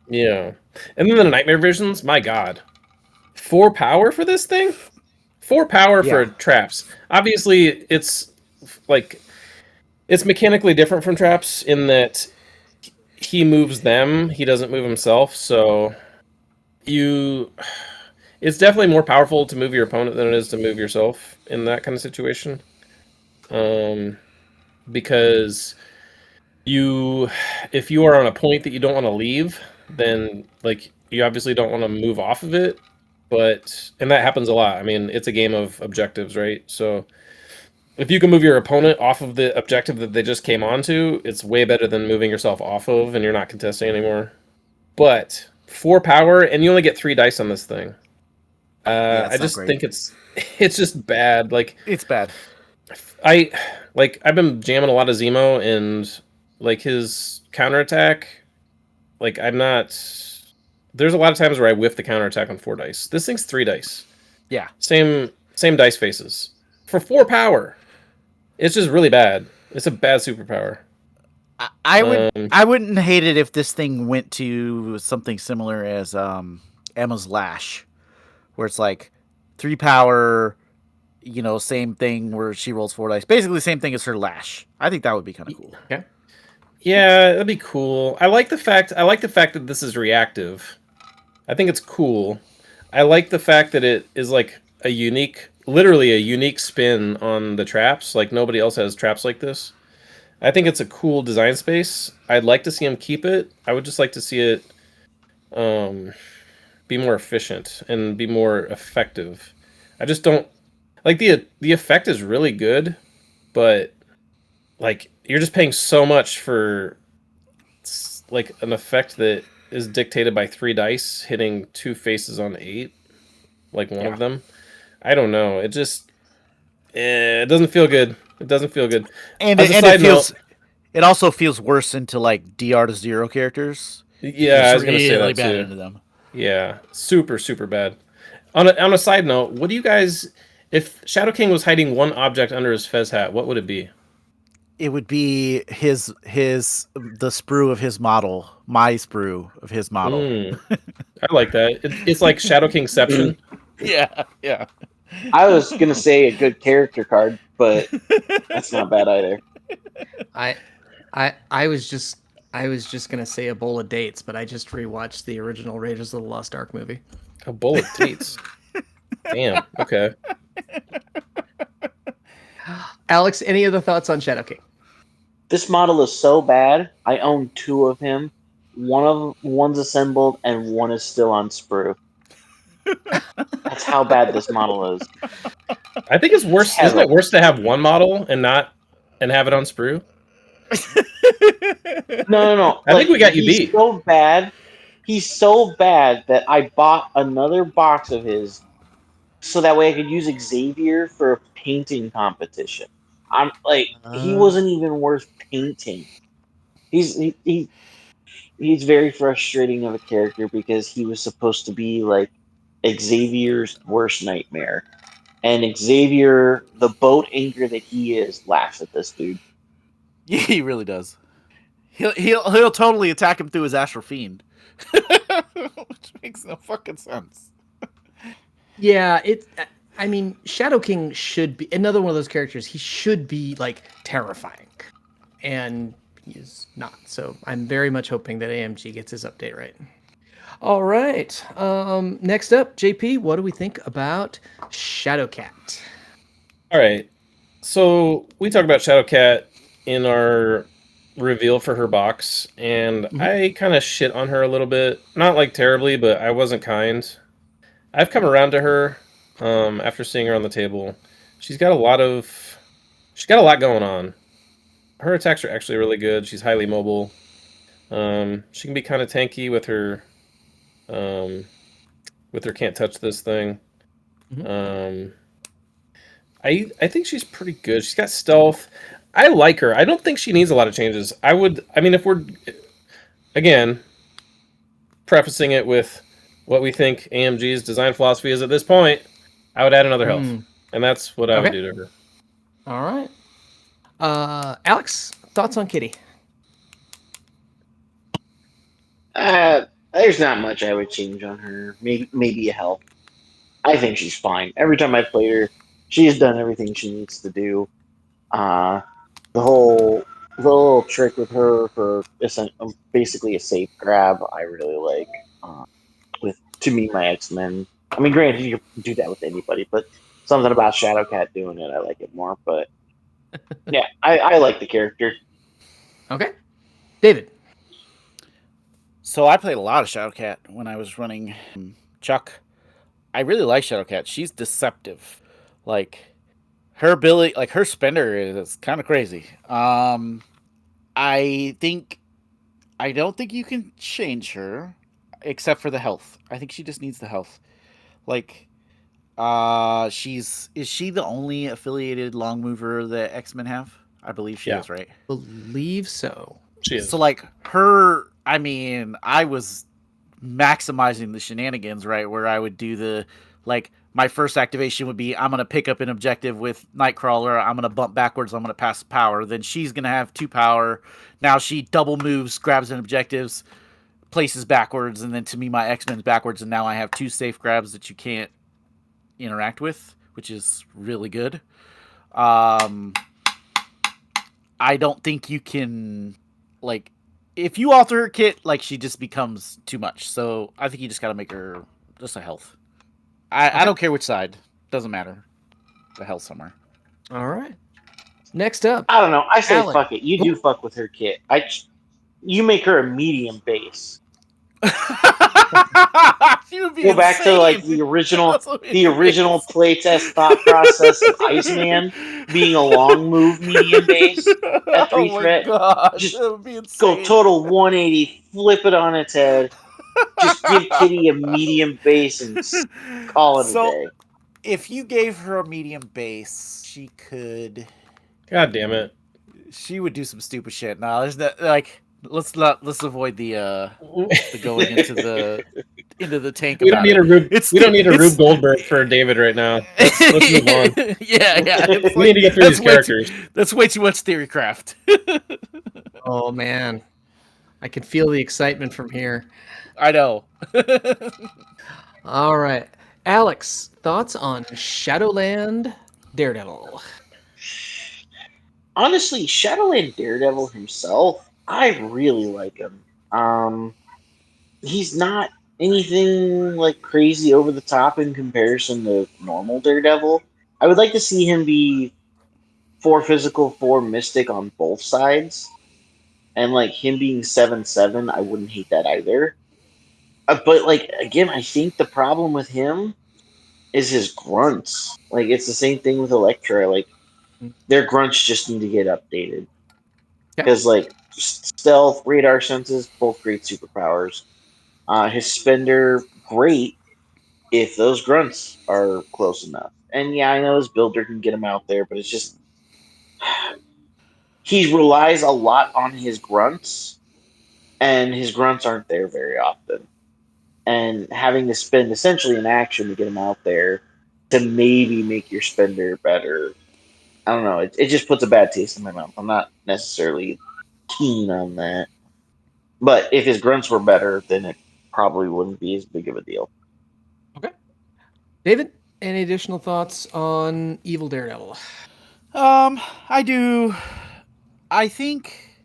Yeah. And then the Nightmare Visions, my god. 4 power for this thing? 4 power for traps. Obviously, it's mechanically different from traps in that he moves them, he doesn't move himself, so it's definitely more powerful to move your opponent than it is to move yourself in that kind of situation. Because if you are on a point that you don't want to leave, then like you obviously don't want to move off of it. And that happens a lot. I mean, it's a game of objectives, right? So if you can move your opponent off of the objective that they just came onto, it's way better than moving yourself off of and you're not contesting anymore. But 4 power, and you only get 3 dice on this thing. I just think it's just bad. Like it's bad. I've been jamming a lot of Zemo, and like his counterattack, like there's a lot of times where I whiff the counterattack on 4 dice. This thing's 3 dice. Yeah. Same dice faces. For 4 power. It's just really bad. It's a bad superpower. I wouldn't hate it if this thing went to something similar as Emma's Lash, where it's like 3 power, same thing where she rolls 4 dice. Basically the same thing as her Lash. I think that would be kind of cool. Yeah. Yeah, that'd be cool. I like the fact that this is reactive. I think it's cool. I like the fact that it is like literally a unique spin on the traps. Like nobody else has traps like this. I think it's a cool design space. I'd like to see him keep it. I would just like to see it be more efficient and be more effective. I just don't like the effect is really good, but like you're just paying so much for like an effect that is dictated by 3 dice hitting 2 faces on 8, like one of them. I don't know. It just it doesn't feel good. It doesn't feel good. And it also feels worse into like DR to 0 characters. Yeah, I was gonna say that bad too. into them. Yeah, super bad. On a side note, what do you guys? If Shadow King was hiding one object under his fez hat, what would it be? It would be the sprue of his model, my sprue of his model. I like that. It's like Shadow Kingception. Yeah. I was gonna say a good character card, but that's not bad either. I was just I was just gonna say a bowl of dates, but I just rewatched the original Raiders of the Lost Ark movie. A bowl of dates. Damn. Okay. Alex, any other thoughts on Shadow King? This model is so bad. I own 2 of him. One's assembled and one is still on sprue. That's how bad this model is. I think it's worse. Isn't it worse to have one model and have it on sprue? No. I think we got you he's beat. So bad. He's so bad that I bought another box of his so that way I could use Xavier for a painting competition. I'm like, he wasn't even worth painting. He's very frustrating of a character because he was supposed to be like Xavier's worst nightmare. And Xavier, the boat anchor that he is, laughs at this dude. Yeah, he really does. He'll totally attack him through his Astral Fiend, which makes no fucking sense. Yeah, I mean, Shadow King should be another one of those characters. He should be like terrifying, and he's not. So I'm very much hoping that AMG gets his update right. All right. Next up, JP, what do we think about Shadowcat? All right. So we talked about Shadowcat in our reveal for her box, and I kind of shit on her a little bit. Not like terribly, but I wasn't kind. I've come around to her after seeing her on the table. She's got a lot going on. Her attacks are actually really good. She's highly mobile. She can be kind of tanky with her can't touch this thing. I think she's pretty good. She's got stealth. I like her. I don't think she needs a lot of changes. I mean, if we're, again, prefacing it with what we think AMG's design philosophy is at this point, I would add another health. And that's what I would do to her. All right. Alex, thoughts on Kitty? There's not much I would change on her. Maybe a health. I think she's fine. Every time I played her, she has done everything she needs to do. The little trick with her for basically a safe grab, I really like. To me, my X-Men. I mean, granted, you can do that with anybody, but something about Shadowcat doing it, I like it more. But yeah, I like the character. Okay. David. So I played a lot of Shadowcat when I was running Chuck. I really like Shadowcat. She's deceptive. Like, her ability, like her spender is kind of crazy. I don't think you can change her except for the health. I think she just needs the health. Like, is she the only affiliated long mover that X-Men have? I believe she is, right? Believe so. She is. So like her, I mean, I was maximizing the shenanigans, right? Where I would do my first activation would be, I'm going to pick up an objective with Nightcrawler. I'm going to bump backwards. I'm going to pass power. Then she's going to have 2 power. Now she double moves, grabs an objectives, places backwards. And then to me, my X-Men's backwards. And now I have 2 safe grabs that you can't interact with, which is really good. I don't think you can, like, if you alter her kit, like, she just becomes too much. So I think you just got to make her just a health. I don't care which side. Doesn't matter. The health somewhere. All right. Next up. I don't know. I say Alan. fuck it. You do fuck with her kit. You make her a medium base. Go back to like the original playtest thought process of Iceman being a long move medium base at 3 threat. Just go total 180, flip it on its head. Just give Kitty a medium base and call it a day. If you gave her a medium base, she could. God damn it! She would do some stupid shit. No, there's not like. Let's avoid the going into the tank. We don't need a Rube Goldberg for David right now. Let's move on. Yeah. We need to get through these characters. That's way too much theorycraft. Oh man, I can feel the excitement from here. I know. All right, Alex, thoughts on Shadowland Daredevil? Honestly, Shadowland Daredevil himself I really like him. He's not anything like crazy over the top in comparison to normal Daredevil. I would like to see him be 4 physical, 4 mystic on both sides, and like him being 7/7, I wouldn't hate that either. But like again, I think the problem with him is his grunts. Like it's the same thing with Elektra. Like their grunts just need to get updated Yeah. because like stealth, radar senses, both great superpowers. His spender, great if those grunts are close enough. And yeah, I know his builder can get him out there, but it's just he relies a lot on his grunts, and his grunts aren't there very often. And having to spend essentially an action to get him out there to maybe make your spender better. I don't know. It just puts a bad taste in my mouth. I'm not necessarily keen on that. But if his grunts were better, then it probably wouldn't be as big of a deal. Okay. David, any additional thoughts on Evil Daredevil? I do. I think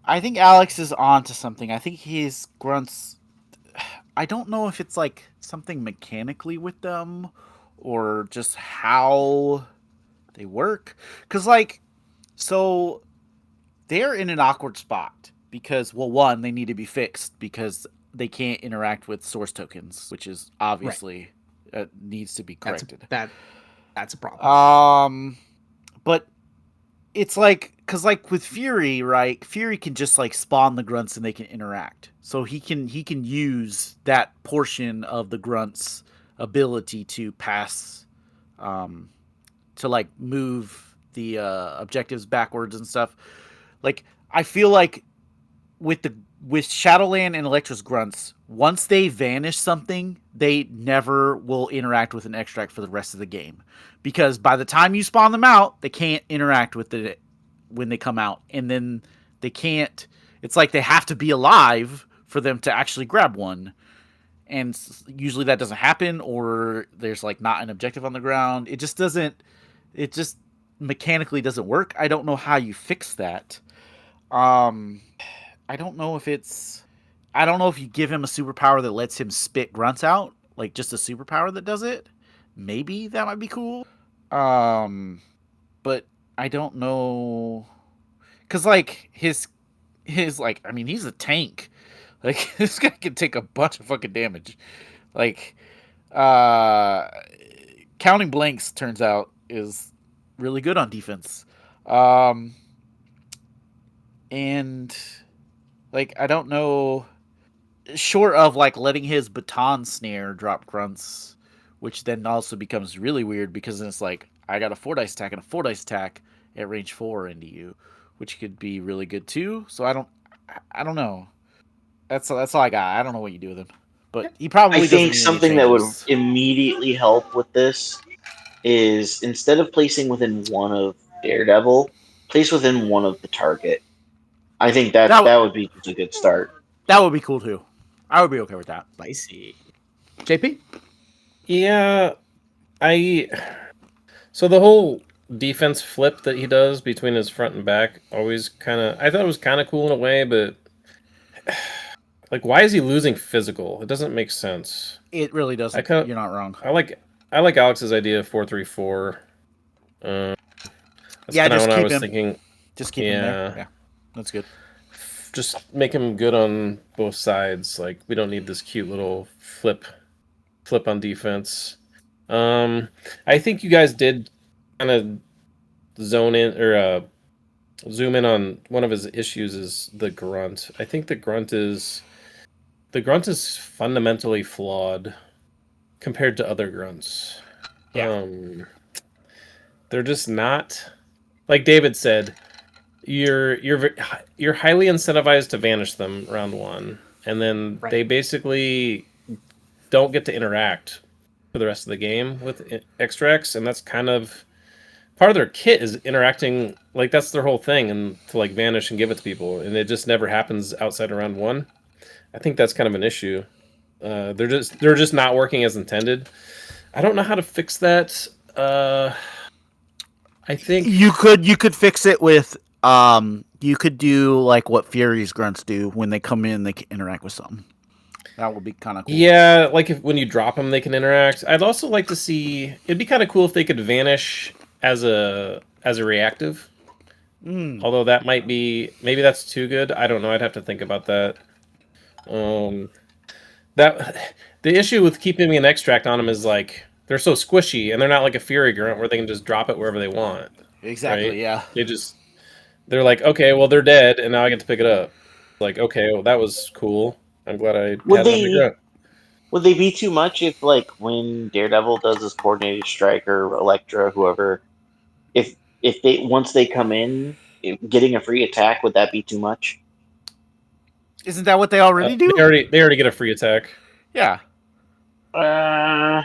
Alex is on to something. I think his grunts. I don't know if it's like something mechanically with them or just how they work. Because, like, so they're in an awkward spot because, well, one, they need to be fixed because they can't interact with source tokens, which is obviously needs to be corrected. That's a problem. But it's like, because like with Fury, right? Fury can just like spawn the grunts and they can interact. So he can use that portion of the grunts' ability to pass, to like move the objectives backwards and stuff. Like I feel like with Shadowland and Elektra's grunts, once they vanish something, they never will interact with an extract for the rest of the game. Because by the time you spawn them out, they can't interact with it when they come out. And then they can't... It's like they have to be alive for them to actually grab one. And usually that doesn't happen, or there's like not an objective on the ground. It just doesn't... It just mechanically doesn't work. I don't know how you fix that. I don't know if it's... I don't know if you give him a superpower that lets him spit grunts out. Like, just a superpower that does it. Maybe that might be cool. But I don't know... Because, like, his... Like, I mean, he's a tank. Like, this guy can take a bunch of fucking damage. Like, counting blanks, turns out, is really good on defense. And... Like, I don't know, short of, like, letting his baton snare drop grunts, which then also becomes really weird because then it's like, I got a 4-dice attack and a 4-dice attack at range 4 into you, which could be really good too. So I don't know. That's all I got. I don't know what you do with him. But he probably I doesn't think need something any that would changes. immediately help with this is instead of placing within one of Daredevil, place within one of the target. I think that would be just a good start. That would be cool too. I would be okay with that. Spicy. JP? Yeah, so the whole defense flip that he does between his front and back always I thought it was kind of cool in a way, but like, why is he losing physical? It doesn't make sense. It really doesn't. You're not wrong. I like Alex's idea of 4-3-4. That's kind of what I was thinking. Just keep him there. Yeah, that's good. Just make him good on both sides. Like, we don't need this cute little flip on defense. I think you guys did kind of zone in or zoom in on one of his issues is the grunt. I think the grunt is fundamentally flawed compared to other grunts. Yeah. They're just not, like David said, you're highly incentivized to vanish them round 1, and then they basically don't get to interact for the rest of the game with extracts, and that's kind of part of their kit is interacting. Like, that's their whole thing, and to like vanish and give it to people, and it just never happens outside of round 1. I think that's kind of an issue. They're just not working as intended. I don't know how to fix that. I think you could fix it with You could do like what Fury's grunts do when they come in. They can interact with something. That would be kind of cool. Yeah, like if when you drop them, they can interact. I'd also like to see. It'd be kind of cool if they could vanish as a reactive. Although that might be maybe that's too good. I don't know. I'd have to think about that. That the issue with keeping an extract on them is like they're so squishy and they're not like a Fury grunt where they can just drop it wherever they want. Exactly. Right? Yeah. They're like, okay, well they're dead and now I get to pick it up. Like, okay, well that was cool. I'm glad I had it on the grunt. Would they be too much if, like, when Daredevil does his coordinated strike or Elektra, whoever, if they once they come in, getting a free attack, would that be too much? Isn't that what they already do? They already get a free attack. Yeah. Uh,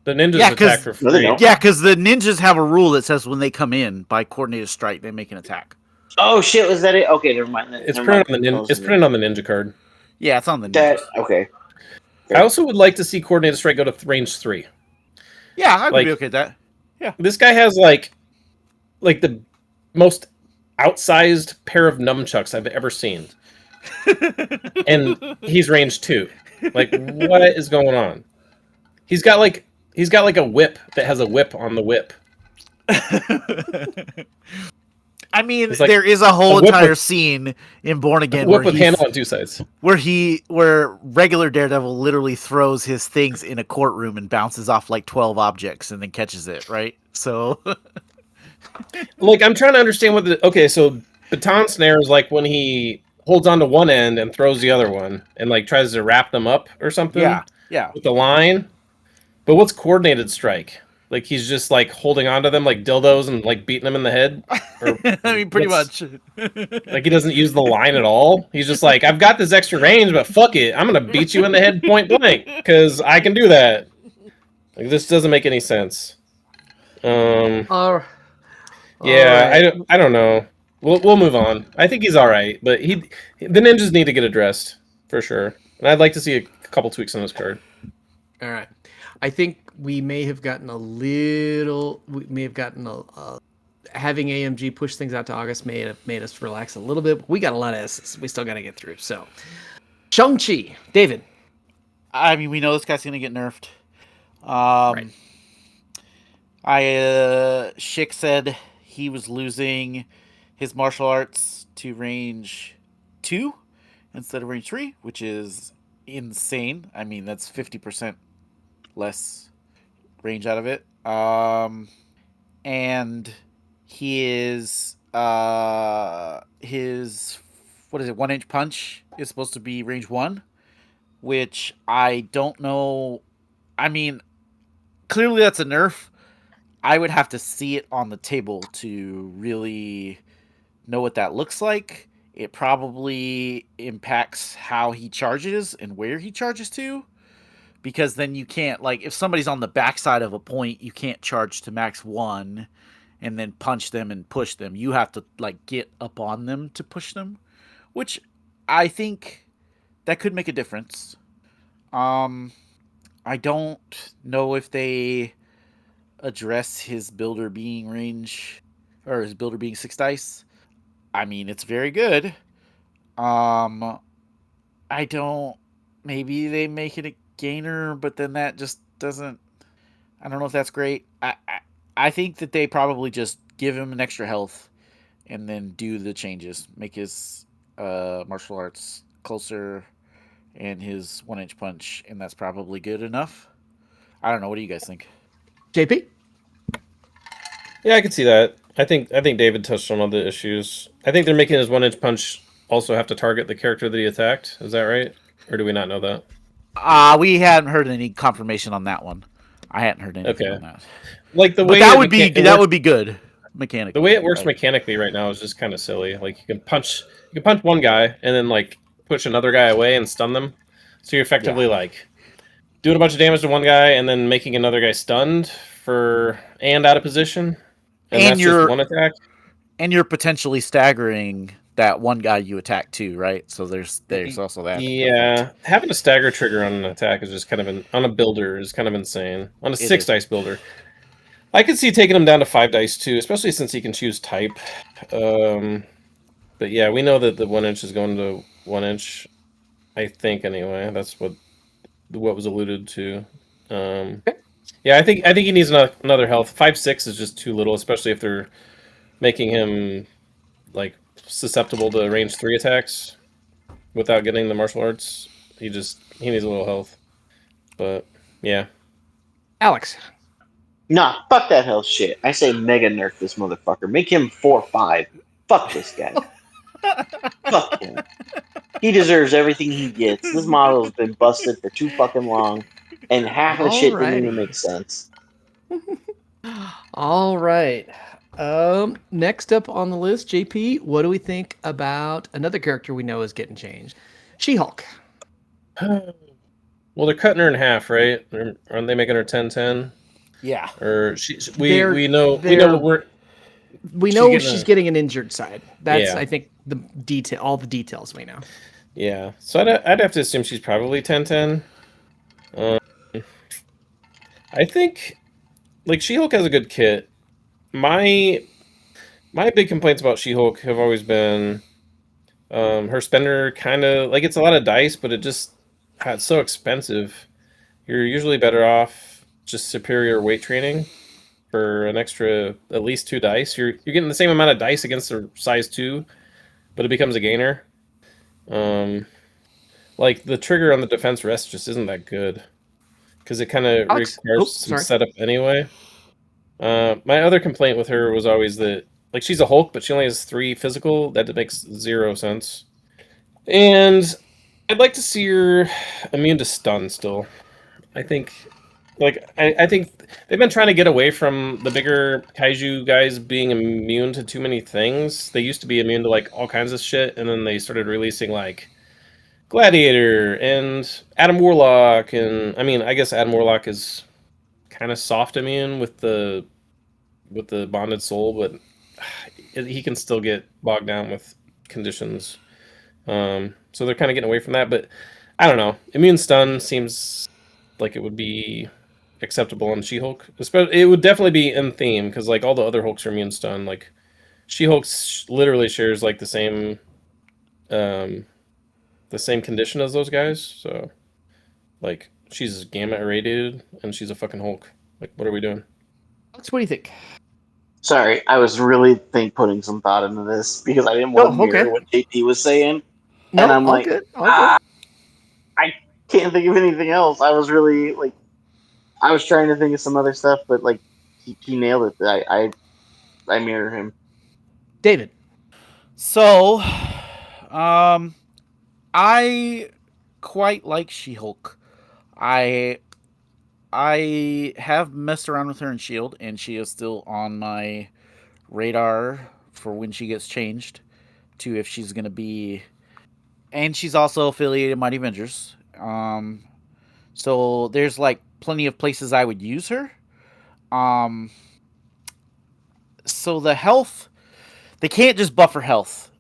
The ninjas attack for No, they free. don't. Yeah, because the ninjas have a rule that says when they come in by coordinated strike, they make an attack. Oh shit! Was that it? Okay, never mind. It's printed on the ninja card. Yeah, it's on the ninjas. Okay. I also would like to see coordinated strike go to range 3. Yeah, I would Like- be okay with that. Yeah. This guy has like the most outsized pair of nunchucks I've ever seen, and he's range 2. Like, what is going on? He's got like a whip that has a whip on the whip. I mean, It's like there is a whole a whip entire with- scene in Born Again Whip with handle on 2 sides. where regular Daredevil literally throws his things in a courtroom and bounces off like 12 objects and then catches it, right? So Like, I'm trying to understand so baton snare is like when he holds onto one end and throws the other one and like tries to wrap them up or something. yeah. With the line. But what's coordinated strike? Like he's just like holding onto them like dildos and like beating them in the head. Or I mean, pretty much. Like he doesn't use the line at all. He's just like, I've got this extra range, but fuck it, I'm gonna beat you in the head point blank because I can do that. Like this doesn't make any sense. Yeah, right. I don't know. We'll move on. I think he's all right, but the ninjas need to get addressed for sure. And I'd like to see a couple tweaks on this card. All right. I think we may have gotten having AMG push things out to August may have made us relax a little bit. But we got a lot of S's we still got to get through. So, Shang-Chi, David. I mean, we know this guy's gonna get nerfed. Right. Schick said he was losing his martial arts to range 2 instead of range 3, which is insane. I mean, that's 50% less range out of it. And his 1-inch punch is supposed to be range 1, which I don't know. I mean, clearly that's a nerf. I would have to see it on the table to really know what that looks like. It probably impacts how he charges and where he charges to, because then you can't, like, if somebody's on the backside of a point, you can't charge to max 1 and then punch them and push them. You have to, like, get up on them to push them, which I think that could make a difference. I don't know if they address his builder being range, or his builder being 6 dice. I mean, it's very good. I don't. Maybe they make it a gainer, but then that just doesn't. I don't know if that's great. I think that they probably just give him an extra health, and then do the changes. Make his martial arts closer, and his 1-inch punch, and that's probably good enough. I don't know. What do you guys think? JP? Yeah, I can see that. I think David touched on all the issues. I think they're making his 1-inch punch also have to target the character that he attacked. Is that right? Or do we not know that? We hadn't heard any confirmation on that one. I hadn't heard anything on that. Like the But way that would be good mechanically. the way it works mechanically right now is just kind of silly. Like you can punch one guy and then like push another guy away and stun them. So you're effectively like doing a bunch of damage to one guy and then making another guy stunned and out of position. And that's just one attack. And you're potentially staggering that one guy you attack too, right? So there's also that. Yeah, having a stagger trigger on an attack is just kind of on a builder is kind of insane. On a 6 dice builder, I could see taking him down to 5 dice too, especially since he can choose type. But yeah, we know that the 1 inch is going to 1 inch. I think anyway. That's what was alluded to. Yeah, I think he needs another health. 5'6" is just too little, especially if they're making him like susceptible to range 3 attacks without getting the martial arts. He needs a little health. But yeah. Alex. Nah, fuck that health shit. I say mega nerf this motherfucker. Make him 4-5. Fuck this guy. Fuck him. He deserves everything he gets. This model's been busted for too fucking long, and half of the shit didn't even make sense. All right. Next up on the list, JP, what do we think about another character we know is getting changed? She-Hulk. Well, they're cutting her in half, right? Aren't they making her 10-10? Yeah. Or we know she's getting an injured side. That's I think all the details we know. Yeah. So I'd have to assume she's probably 10-10. I think like She-Hulk has a good kit. My big complaints about She-Hulk have always been her spender kind of like it's a lot of dice, but it's so expensive. You're usually better off just superior weight training for an extra at least 2 dice. You're getting the same amount of dice against a size 2, but it becomes a gainer. Like the trigger on the defense rest just isn't that good because it kind of requires some setup anyway. My other complaint with her was always that like she's a Hulk, but she only has 3 physical. That makes 0 sense. And I'd like to see her immune to stun still. I think I think they've been trying to get away from the bigger kaiju guys being immune to too many things. They used to be immune to like all kinds of shit, and then they started releasing like Gladiator and Adam Warlock, and I mean I guess Adam Warlock is kind of soft immune with the bonded soul, but he can still get bogged down with conditions. So they're kind of getting away from that, but I don't know. Immune stun seems like it would be acceptable on She-Hulk. It would definitely be in theme because like all the other Hulks are immune stun. Like She-Hulk literally shares like the same condition as those guys. So like she's gamma irradiated and she's a fucking Hulk. Like what are we doing? Alex, what do you think? Sorry, I was really putting some thought into this because I didn't want to hear what JP was saying. No, and I'm all like, good. I can't think of anything else. I was really like, I was trying to think of some other stuff, but like he nailed it. I mirror him. David. So, I quite like She-Hulk. I have messed around with her in Shield, and she is still on my radar for when she gets changed to if she's going to be. And she's also affiliated Mighty Avengers. So there's like plenty of places I would use her. So the health, they can't just buff her health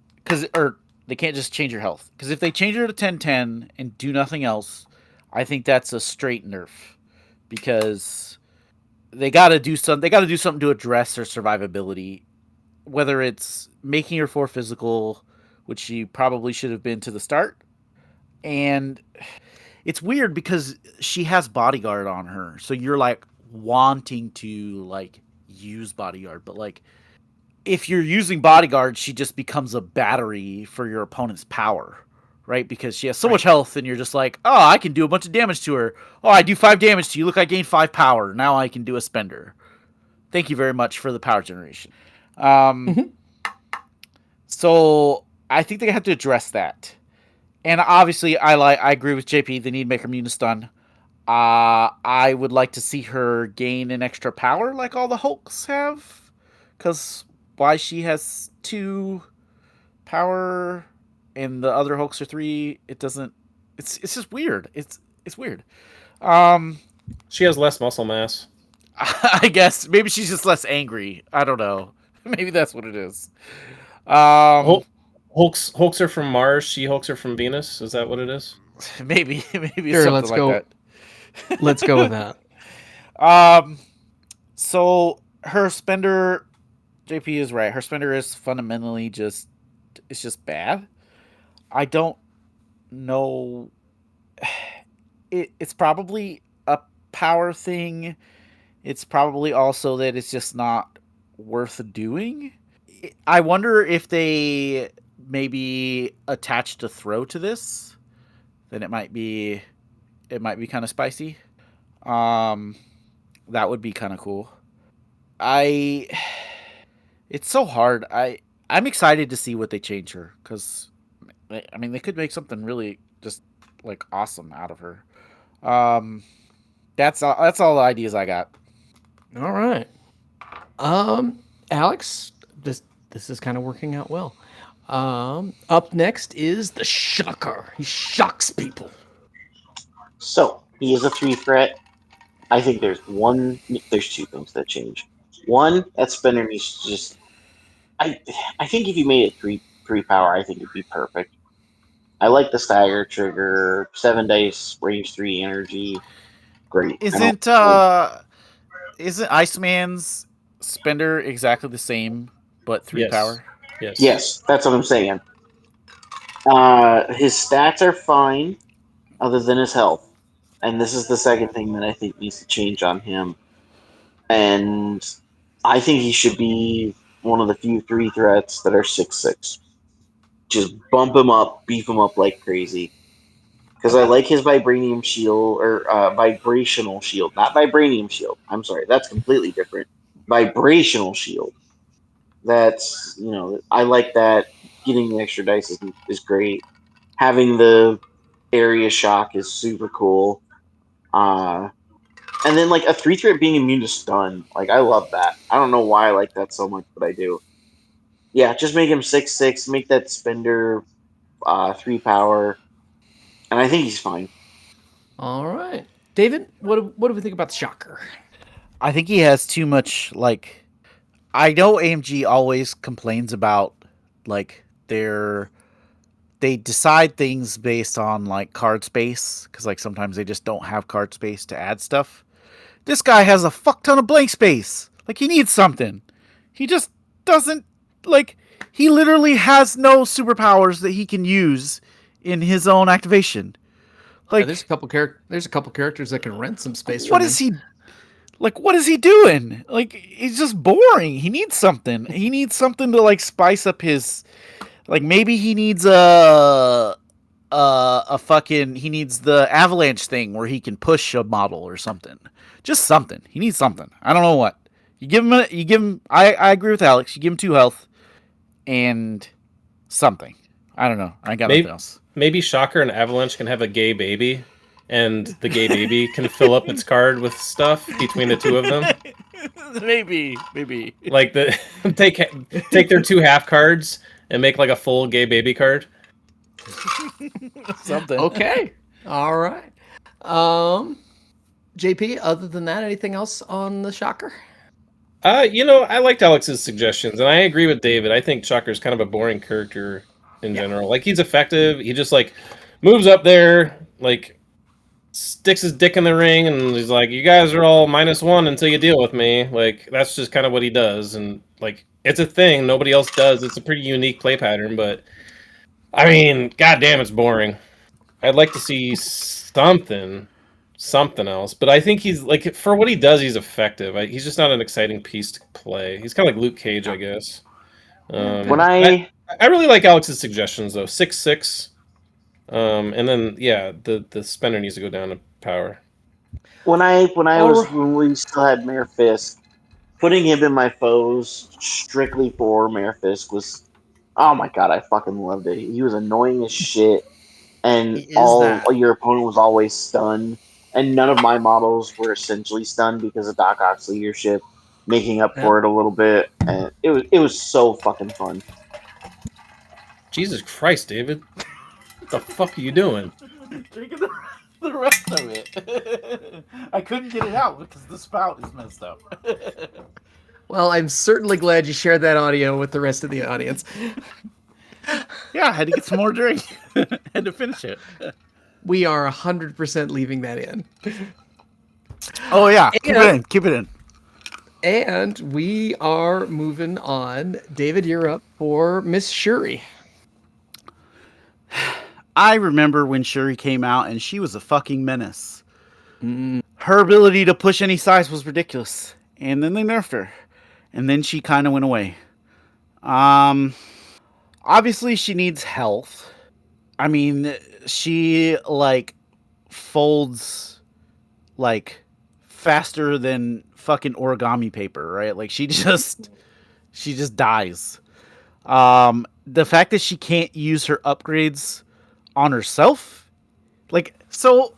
or they can't just change her health because if they change her to 10-10 and do nothing else, I think that's a straight nerf because they got to do something. They got to do something to address her survivability, whether it's making her 4 physical, which she probably should have been to the start. And it's weird because she has bodyguard on her. So you're like wanting to like use bodyguard, but like if you're using bodyguard, she just becomes a battery for your opponent's power, right? Because she has so much health and you're just like, oh, I can do a bunch of damage to her. Oh, I do 5 damage to you. Look, I gained 5 power. Now I can do a spender. Thank you very much for the power generation. So I think they have to address that. And obviously, I agree with JP. They need to make her immune to stun. I would like to see her gain an extra power like all the Hulks have. Because why she has 2 power and the other Hulks are 3, it doesn't. It's just weird. It's weird. She has less muscle mass. I guess maybe she's just less angry. I don't know. Maybe that's what it is. Hulks are from Mars. She-Hulks are from Venus. Is that what it is? Maybe sure, something let's like go. that. Let's go with that. So her spender JP is right. Her spender is fundamentally it's just bad. I don't know. It's probably a power thing. It's probably also that it's just not worth doing. I wonder if they maybe attached a throw to this, then it might be kind of spicy. Um, that would be kind of cool. I It's so hard. I'm excited to see what they change her because I mean they could make something really just like awesome out of her. Um, that's all the ideas I got. All right. Alex, this is kind of working out well. Up next is the Shocker. He shocks people. So he is a 3 threat. I think there's two things that change. One, that spinner needs to just. I think if you made it three power, I think it'd be perfect. I like the stagger trigger, 7 dice, range 3 energy. Great. Isn't Iceman's spender exactly the same but 3 Yes. power? Yes, that's what I'm saying. His stats are fine, other than his health. And this is the second thing that I think needs to change on him. And I think he should be one of the few 3 threats that are 6/6. Just bump him up, beef him up like crazy. Because I like his vibranium shield, or vibrational shield, not vibranium shield. I'm sorry, that's completely different. Vibrational shield. That's, I like that. Getting the extra dice is great. Having the area shock is super cool. And then like a 3 threat being immune to stun, like I love that. I don't know why I like that so much, but I do. Yeah, just make him 6/6. Make that spender 3 power, and I think he's fine. All right, David, what do we think about the Shocker? I think he has too much like. I know AMG always complains about like they decide things based on like card space because like sometimes they just don't have card space to add stuff. This guy has a fuck ton of blank space. Like he needs something. He just doesn't like. He literally has no superpowers that he can use in his own activation. Like there's a couple characters that can rent some space. What is he? Like, what is he doing? Like, he's just boring. He needs something. He needs something to like spice up his. Like, maybe he needs a fucking. He needs the avalanche thing where he can push a model or something. Just something. He needs something. I don't know what. You give him. I agree with Alex. You give him 2 health and something. I don't know. I ain't got nothing else. Maybe Shocker and Avalanche can have a gay baby, and the gay baby can fill up its card with stuff between the two of them. Maybe. Like take their 2 half cards and make like a full gay baby card. Something. Okay. All right. JP, other than that, anything else on the Shocker? I liked Alex's suggestions, and I agree with David. I think Shocker's kind of a boring character in general. Like, he's effective. He just, like, moves up there, like, sticks his dick in the ring, and he's like, you guys are all -1 until you deal with me. Like, that's just kind of what he does. And, like, it's a thing nobody else does. It's a pretty unique play pattern, but, I mean, goddamn, it's boring. I'd like to see something else, but I think he's like, for what he does, he's effective. He's just not an exciting piece to play. He's kind of like Luke Cage, I guess. I really like Alex's suggestions though. 6/6, and then the spender needs to go down to power. When we still had Mayor Fisk, putting him in my foes strictly for Mayor Fisk was, oh my god, I fucking loved it. He was annoying as shit, and your opponent was always stunned. And none of my models were essentially stunned because of Doc Ock's leadership, making up for it a little bit. And it was so fucking fun. Jesus Christ, David. What the fuck are you doing? Drinking the rest of it. I couldn't get it out because the spout is messed up. Well, I'm certainly glad you shared that audio with the rest of the audience. Yeah, I had to get some more drink. Had to finish it. We are 100% leaving that in. Oh yeah, keep it in. And we are moving on. David, you're up for Miss Shuri. I remember when Shuri came out and she was a fucking menace. Her ability to push any size was ridiculous. And then they nerfed her. And then she kind of went away. Obviously she needs health. I mean, she like folds like faster than fucking origami paper, right? Like she just dies. The fact that she can't use her upgrades on herself, like, so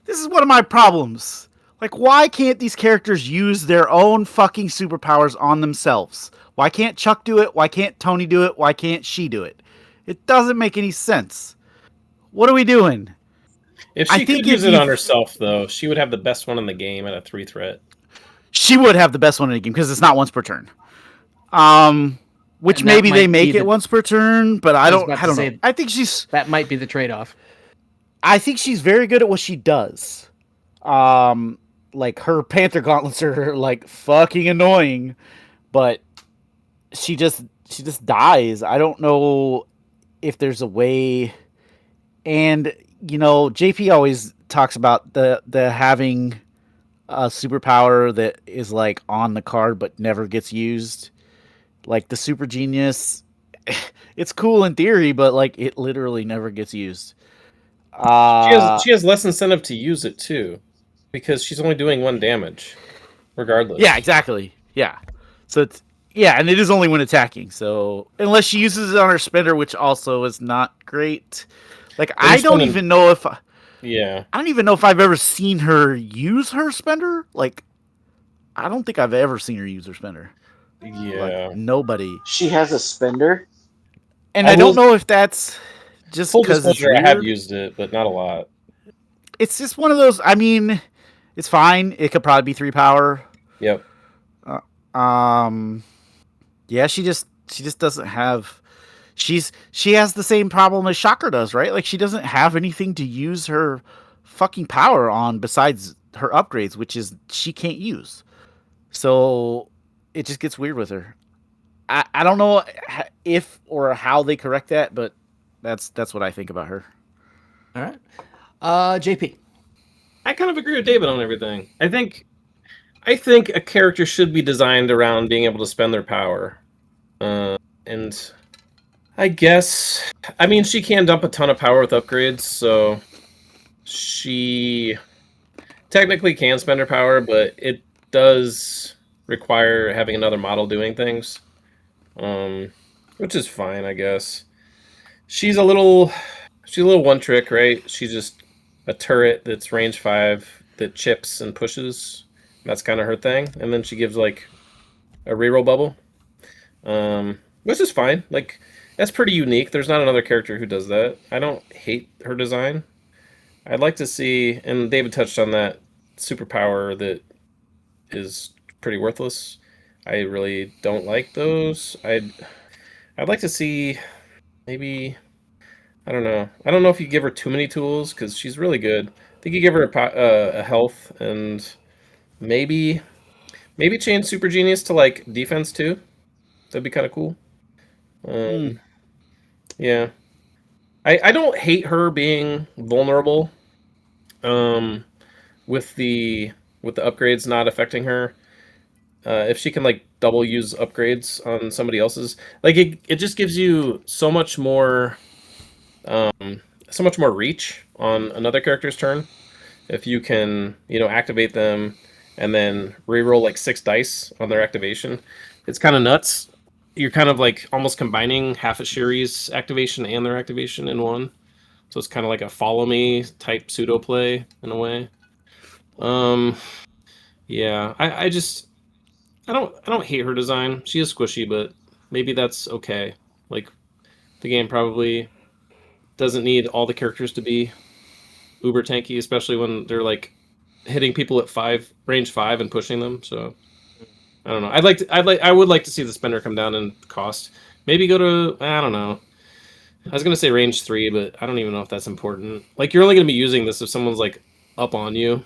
this is one of my problems. Like, why can't these characters use their own fucking superpowers on themselves? Why can't Chuck do it? Why can't Tony do it? Why can't she do it? It doesn't make any sense. What are we doing? If I she think could use if it you- on herself, though, she would have the best one in the game at a 3 threat. She would have the best one in the game because it's not once per turn. Which And that maybe they might make be it the- once per turn, but I was don't about to know. say- I think That might be the trade-off. she's very good at what she does. Like her Panther gauntlets are like fucking annoying, but she just dies. I don't know if there's a way. And you know, JP always talks about the having a superpower that is like on the card but never gets used. Like the super genius, it's cool in theory, but like it literally never gets used. She has less incentive to use it too, because she's only doing 1 damage, regardless. Yeah, exactly. Yeah. So it's and it is only when attacking. So unless she uses it on her spender, which also is not great. Like I don't even know if Yeah. I don't even know if I've ever seen her use her spender. Like I don't think I've ever seen her use her spender. Yeah. Like, nobody. She has a spender. And I don't know if that's just Full because it's disclosure, I weird. have used it, but not a lot. It's just one of those. I mean, it's fine. It could probably be 3 power. Yep. Yeah, she just doesn't have. She has the same problem as Shocker does, right? Like she doesn't have anything to use her fucking power on besides her upgrades, which is she can't use. So it just gets weird with her. I don't know if or how they correct that, but that's what I think about her. All right. JP. I kind of agree with David on everything. I think a character should be designed around being able to spend their power. And I guess, I mean, she can dump a ton of power with upgrades, so she technically can spend her power, but it does require having another model doing things, which is fine, I guess. She's a little one trick, right? She's just a turret that's range 5 that chips and pushes. That's kind of her thing. And then she gives like a reroll bubble, which is fine. Like that's pretty unique. There's not another character who does that. I don't hate her design. I'd like to see, and David touched on that superpower that is pretty worthless. I really don't like those. I'd like to see maybe. I don't know. I don't know if you give her too many tools because she's really good. I think you give her a health and maybe change Super Genius to like defense too. That'd be kind of cool. Yeah, I don't hate her being vulnerable. With the upgrades not affecting her. If she can like double use upgrades on somebody else's, like it just gives you so much more reach on another character's turn if you can, activate them and then reroll like 6 dice on their activation. It's kind of nuts. You're kind of like almost combining half of Shuri's activation and their activation in one. So it's kind of like a follow me type pseudo play in a way. Yeah, I don't hate her design. She is squishy, but maybe that's okay. Like the game probably doesn't need all the characters to be uber tanky, especially when they're like hitting people at range 5 and pushing them. So I don't know. I would like to see the spender come down in cost. Maybe go to, I don't know. I was gonna say range 3, but I don't even know if that's important. Like you're only gonna be using this if someone's like up on you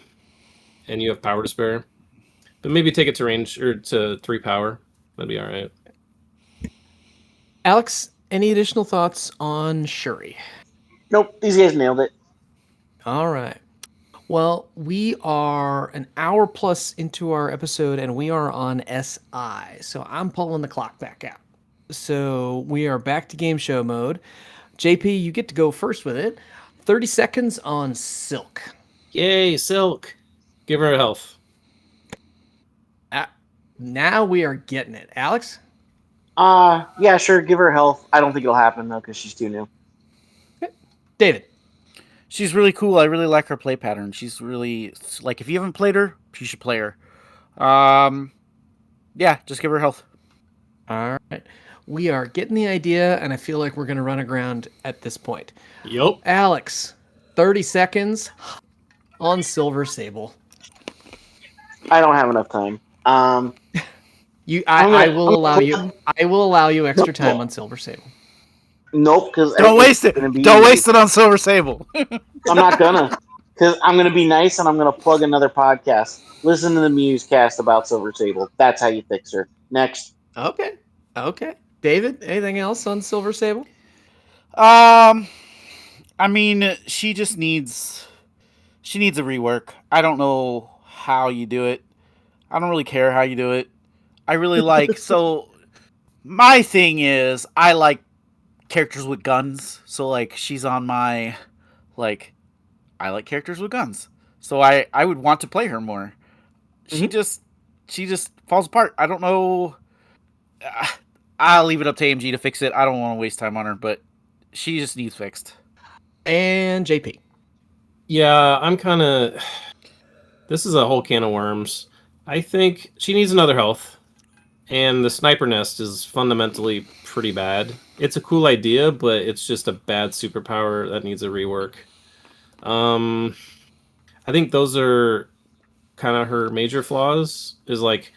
and you have power to spare. But maybe take it to range or to 3 power. That'd be all right. Alex, any additional thoughts on Shuri? Nope, these guys nailed it. All right. Well, we are an hour plus into our episode and we are on SI. So I'm pulling the clock back out. So we are back to game show mode. JP, you get to go first with it. 30 seconds on Silk. Yay, Silk. Give her a health. Now we are getting it. Alex? Yeah, sure, give her health. I don't think it'll happen, though, because she's too new. Okay. David? She's really cool. I really like her play pattern. She's really, like, if you haven't played her, you should play her. Yeah, just give her health. All right. We are getting the idea, and I feel like we're going to run aground at this point. Yup. Alex, 30 seconds on Silver Sable. I don't have enough time. I will allow you extra time on Silver Sable. Nope, because Don't waste it. Don't waste it on Silver Sable. I'm not gonna, because I'm gonna be nice and I'm gonna plug another podcast. Listen to the Muse cast about Silver Sable. That's how you fix her. Next. Okay. David, anything else on Silver Sable? I mean, she needs a rework. I don't know how you do it. I don't really care how you do it. I really like, so my thing is I like characters with guns. So like she's on my, like, I like characters with guns. So I would want to play her more. She just falls apart. I don't know. I'll leave it up to AMG to fix it. I don't want to waste time on her, but she just needs fixed. And JP. Yeah, I'm kind of... This is a whole can of worms. I think she needs another health. And the sniper nest is fundamentally pretty bad. It's a cool idea, but it's just a bad superpower that needs a rework. I think those are kind of her major flaws. Is like,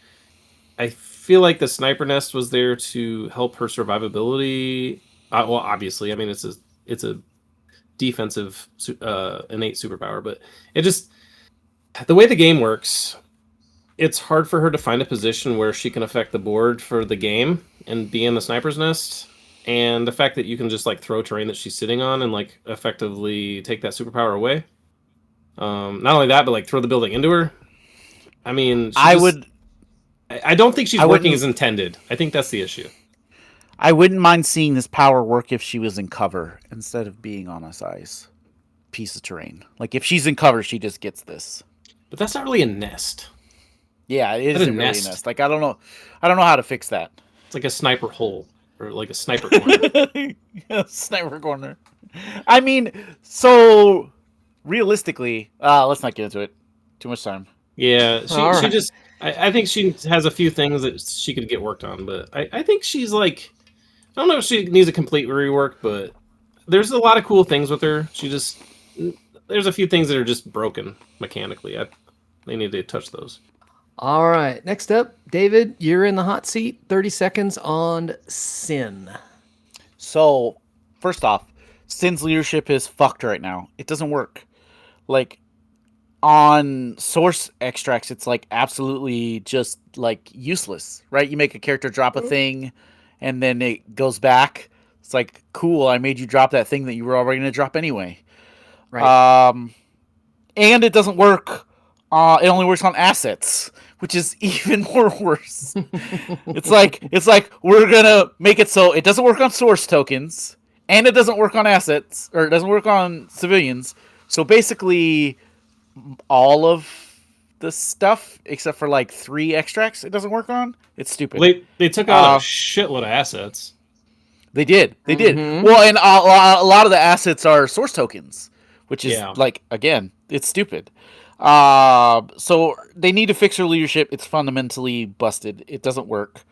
I feel like the sniper nest was there to help her survivability. Well, obviously, I mean it's a defensive innate superpower, but it just, the way the game works, it's hard for her to find a position where she can affect the board for the game and be in the sniper's nest. And the fact that you can just like throw terrain that she's sitting on and like effectively take that superpower away. Not only that, but like throw the building into her. I mean, I don't think she's working as intended. I think that's the issue. I wouldn't mind seeing this power work if she was in cover instead of being on a size piece of terrain. Like if she's in cover, she just gets this. But that's not really a nest. Yeah, it isn't really a nest. Like I don't know how to fix that. It's like a sniper hole or like a sniper corner. Sniper corner. I mean, so realistically, let's not get into it. Too much time. Yeah, she just. I think she has a few things that she could get worked on, but I think she's like, I don't know if she needs a complete rework, but there's a lot of cool things with her. There's a few things that are just broken mechanically. They need to touch those. All right, next up, David, you're in the hot seat. 30 seconds on Sin. So, first off, Sin's leadership is fucked right now. It doesn't work. Like, on source extracts, it's like absolutely just like useless, right? You make a character drop a thing and then it goes back. It's like, cool, I made you drop that thing that you were already going to drop anyway. Right. And it doesn't work. It only works on assets, which is even more worse. It's like we're going to make it so it doesn't work on source tokens and it doesn't work on assets, or it doesn't work on civilians. So basically all of the stuff except for like 3 extracts it doesn't work on. It's stupid. They took out a shitload of assets. They did. Well, and a lot of the assets are source tokens, which is like, again, it's stupid. So they need to fix her leadership. It's fundamentally busted. It doesn't work.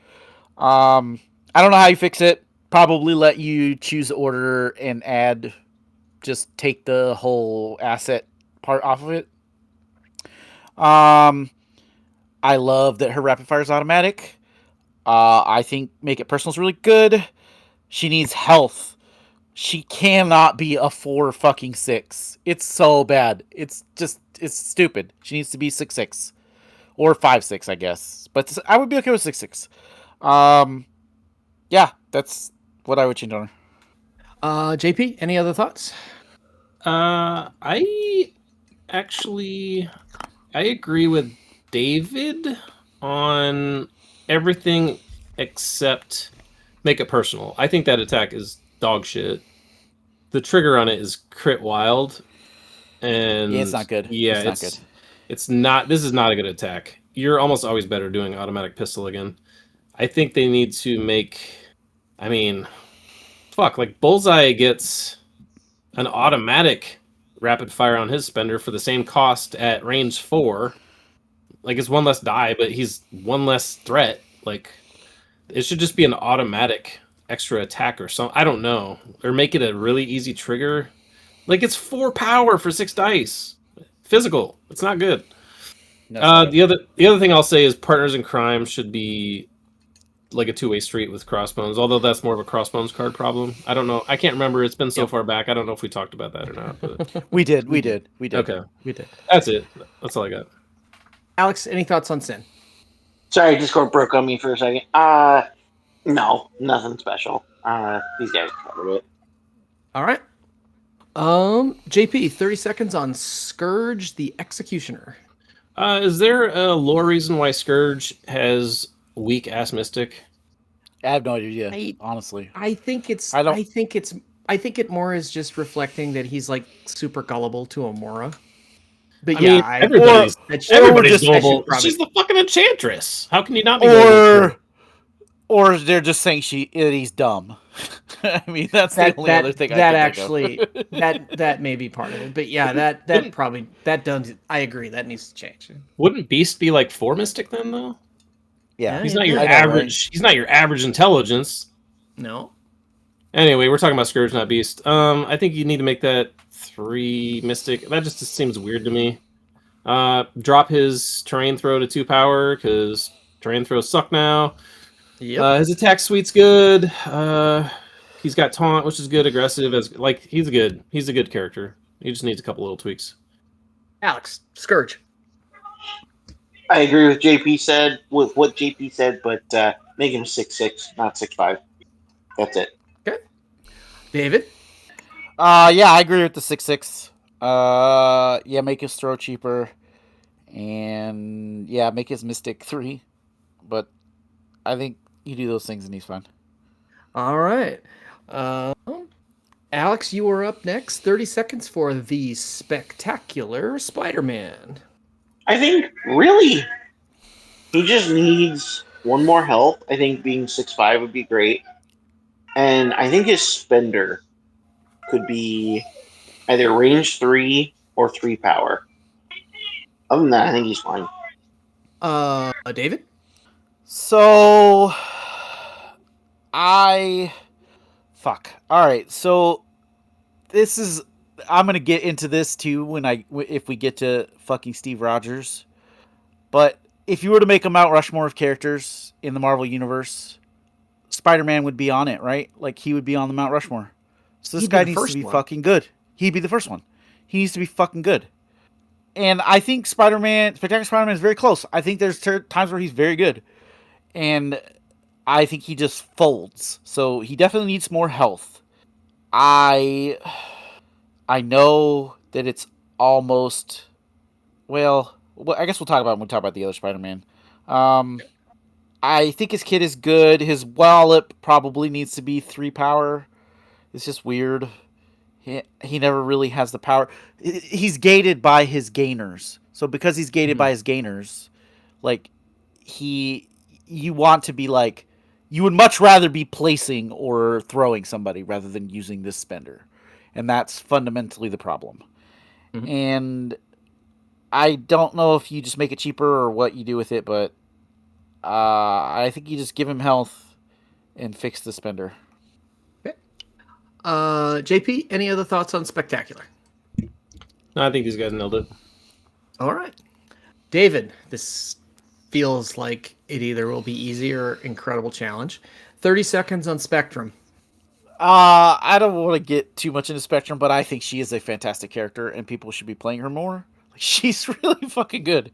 I don't know how you fix it. Probably let you choose order and just take the whole asset part off of it. I love that her rapid fire is automatic. I think make it personal is really good. She needs health. She cannot be a 4-6. It's so bad. It's stupid. She needs to be 6'6", or 5/6, I guess. But I would be okay with 6/6. Yeah, that's what I would change on her. JP, any other thoughts? I actually I agree with David on everything except make it personal. I think that attack is dog shit. The trigger on it is crit wild, and Yeah, it's not good. Yeah, It's not good. It's not. This is not a good attack. You're almost always better doing automatic pistol again. I think they need to make. I mean, fuck. Like Bullseye gets an automatic rapid fire on his spender for the same cost at range 4. Like it's one less die, but he's one less threat. Like it should just be an automatic extra attack or something. I don't know, or make it a really easy trigger. Like it's 4 power for 6 dice. Physical. It's not good. No, The other thing I'll say is Partners in Crime should be like a 2-way street with Crossbones, although that's more of a Crossbones card problem. I don't know. I can't remember. It's been so far back. I don't know if we talked about that or not. But we did. okay. We did. That's it. That's all I got. Alex, any thoughts on Sin? Sorry, Discord broke on me for a second. No, nothing special. These guys covered it. All right. JP, 30 seconds on Scourge the Executioner. Is there a lore reason why Scourge has weak ass Mystic? I have no idea. Honestly, I think it's. I don't- I think it more is just reflecting that he's like super gullible to Amora. But I yeah, mean, everybody's just- gullible. probably- She's the fucking enchantress. How can you not be gullible? or they're just saying that he's dumb. I mean, that's the only other thing. That may be part of it. But yeah, that does. I agree. That needs to change. Wouldn't Beast be like 4 Mystic then, though? Yeah, He's not your I know, average. He's not your average intelligence. No. Anyway, we're talking about Scourge, not Beast. I think you need to make that 3 Mystic. That just seems weird to me. Drop his Terrain Throw to 2 power, because Terrain Throws suck now. Yep. His attack suite's good. He's got Taunt, which is good. Aggressive, he's a good character. He just needs a couple little tweaks. Alex, Scourge. I agree with what JP said, but make him 6/6, not 6/5. That's it. Okay. David. Yeah, I agree with the 6/6. Yeah, make his throw cheaper, and yeah, make his Mystic 3. But I think you do those things and he's fine. All right. Alex, you are up next. 30 seconds for the spectacular Spider-Man. I think really he just needs one more help. I think being 6/5 would be great, and I think his spender could be either range 3 or 3 power. Other than that, I think he's fine. David. So, fuck. All right. So, I'm gonna get into this too if we get to fucking Steve Rogers. But if you were to make a Mount Rushmore of characters in the Marvel universe, Spider-Man would be on it, right? Like he would be on the Mount Rushmore. So this guy needs to be fucking good. He'd be the first one. He needs to be fucking good. And I think Spectacular Spider-Man is very close. I think there's times where he's very good. And I think he just folds. So he definitely needs more health. I know that it's almost... Well, I guess we'll talk about it when we talk about the other Spider-Man. I think his kid is good. His wallop probably needs to be 3 power. It's just weird. He never really has the power. He's gated by his gainers. So because he's gated by his gainers, like you want to be like, you would much rather be placing or throwing somebody rather than using this spender. And that's fundamentally the problem. Mm-hmm. And I don't know if you just make it cheaper or what you do with it, but I think you just give him health and fix the spender. Okay. JP, any other thoughts on Spectacular? No, I think these guys nailed it. All right. David, this feels like it either will be easy or incredible challenge. 30 seconds on Spectrum. I don't want to get too much into Spectrum, but I think she is a fantastic character and people should be playing her more. She's really fucking good.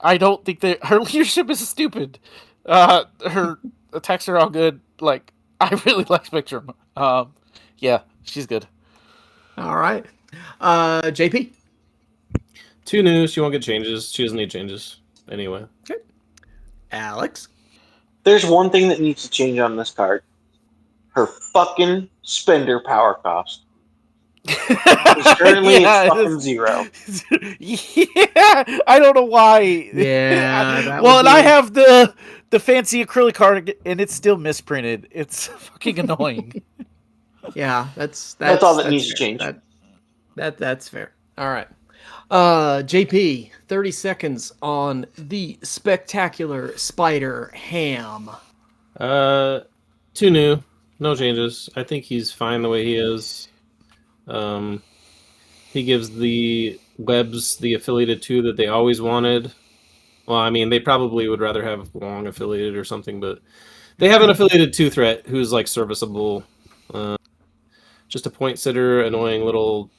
I don't think that her leadership is stupid. Her attacks are all good. Like, I really like Spectrum. Yeah, she's good. All right. JP. 2 new. She won't get changes. She doesn't need changes anyway. Okay. Alex. There's one thing that needs to change on this card. Her fucking spender power cost. It's currently Yeah, it's fucking 0. Yeah, I don't know why. Yeah. That Well, would and I be- have the fancy acrylic card, and it's still misprinted. It's fucking annoying. Yeah, that's all that needs to fair. change. That's fair. All right. JP, 30 seconds on the spectacular spider ham. 2 new. No changes. I think he's fine the way he is. He gives the webs the affiliated 2 that they always wanted. Well, I mean, they probably would rather have Wong affiliated or something, but they have an affiliated 2 threat who's like serviceable. Just a point sitter, annoying little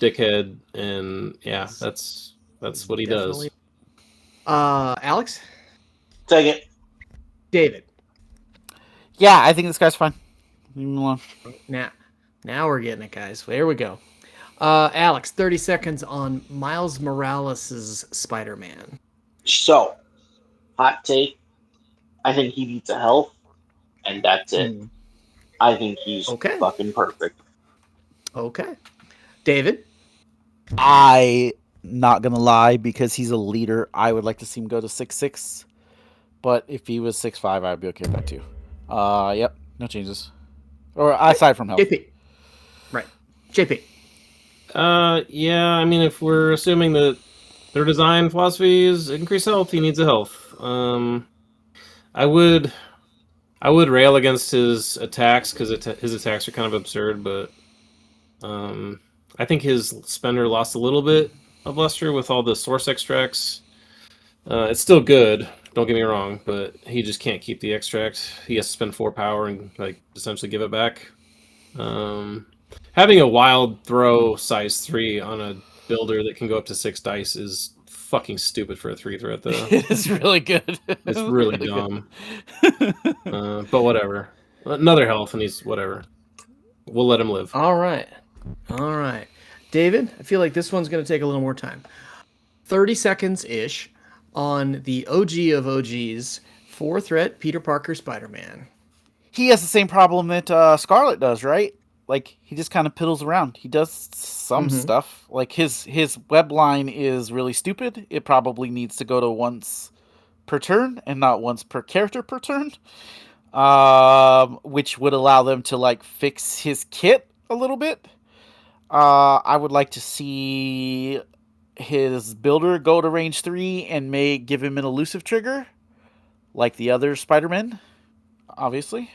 dickhead, and yeah, that's what he Definitely. does. Alex, Second. David. Yeah, I think this guy's fine. Leave him alone. Now we're getting it, guys. There we go. Alex, 30 seconds on Miles Morales' Spider-Man. So, hot take. I think he needs a health, and that's it. I think he's Okay. fucking perfect. Okay. David. I not gonna lie, because he's a leader, I would like to see him go to 6'6". But if he was 6'5", I'd be okay with that too. Yep, no changes. Or aside from health. JP. Right. JP. Yeah, I mean, if we're assuming that their design philosophy is increase health, he needs a health. I would rail against his attacks because his attacks are kind of absurd, but I think his spender lost a little bit of luster with all the source extracts. It's still good, don't get me wrong, but he just can't keep the extract. He has to spend 4 power and like essentially give it back. Having a wild throw size 3 on a builder that can go up to 6 dice is fucking stupid for a 3 threat, though. It is really good. It's really dumb. But whatever. Another health, and he's whatever. We'll let him live. All right. David, I feel like this one's going to take a little more time. 30 seconds-ish on the OG of OGs, 4 threat Peter Parker Spider-Man. He has the same problem that Scarlet does, right? Like, he just kind of piddles around. He does some stuff. Like, his web line is really stupid. It probably needs to go to once per turn and not once per character per turn. Which would allow them to, like, fix his kit a little bit. I would like to see his builder go to range 3 and give him an elusive trigger, like the other Spider-Man, obviously.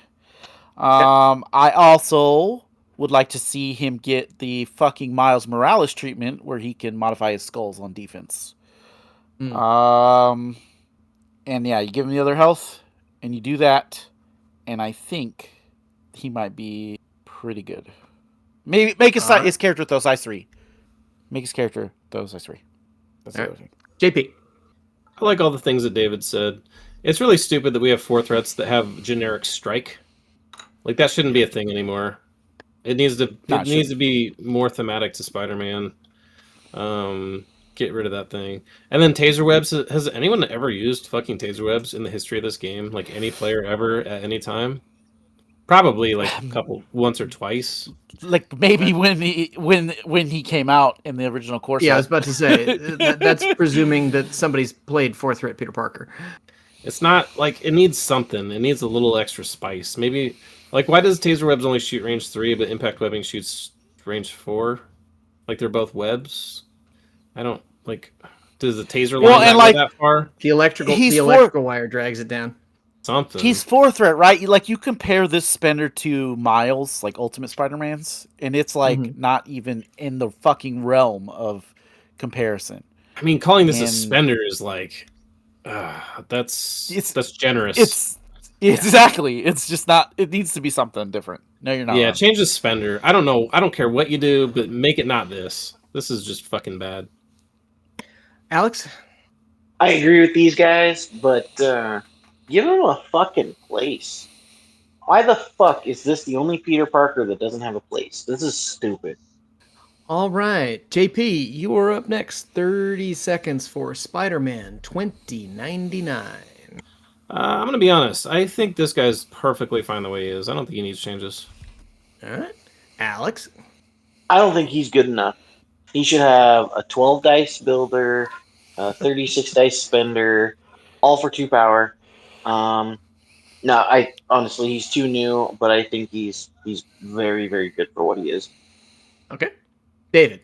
I also would like to see him get the fucking Miles Morales treatment where he can modify his skulls on defense. And yeah, you give him the other health, and you do that, and I think he might be pretty good. Maybe make his character throw size 3. Make his character throw size 3. That's the other thing. JP. I like all the things that David said. It's really stupid that we have 4 threats that have generic strike. Like, that shouldn't be a thing anymore. It needs to be more thematic to Spider-Man. Get rid of that thing. And then taser webs. Has anyone ever used fucking taser webs in the history of this game? Like, any player ever at any time? Probably like once or twice. Like, maybe when he came out in the original course. Yeah, I was about to say that's presuming that somebody's played 4 threat Peter Parker. It's not like it needs something. It needs a little extra spice. Maybe like, why does taser webs only shoot range 3, but impact webbing shoots range 4? Like, they're both webs. I don't like. Does the taser line not go that far? The electrical wire drags it down. Something. He's 4 threat, right? You compare this spender to Miles, like Ultimate Spider-Man's, and it's like not even in the fucking realm of comparison. I mean, calling this a spender is like, that's generous. It's exactly. It's just not. It needs to be something different. No, you're not. Yeah, wrong. change the spender. I don't know. I don't care what you do, but make it not this. This is just fucking bad. Alex? I agree with these guys, but give them a fucking place. Why the fuck is this the only Peter Parker that doesn't have a place? This is stupid. All right, JP, you are up next. 30 seconds for Spider-Man 2099. I'm gonna be honest. I think this guy's perfectly fine the way he is. I don't think he needs changes. All right, Alex. I don't think he's good enough. He should have a 12 dice builder, a 36 dice spender, all for 2 power. No, I honestly he's too new, but I think he's very, very good for what he is. Okay, David.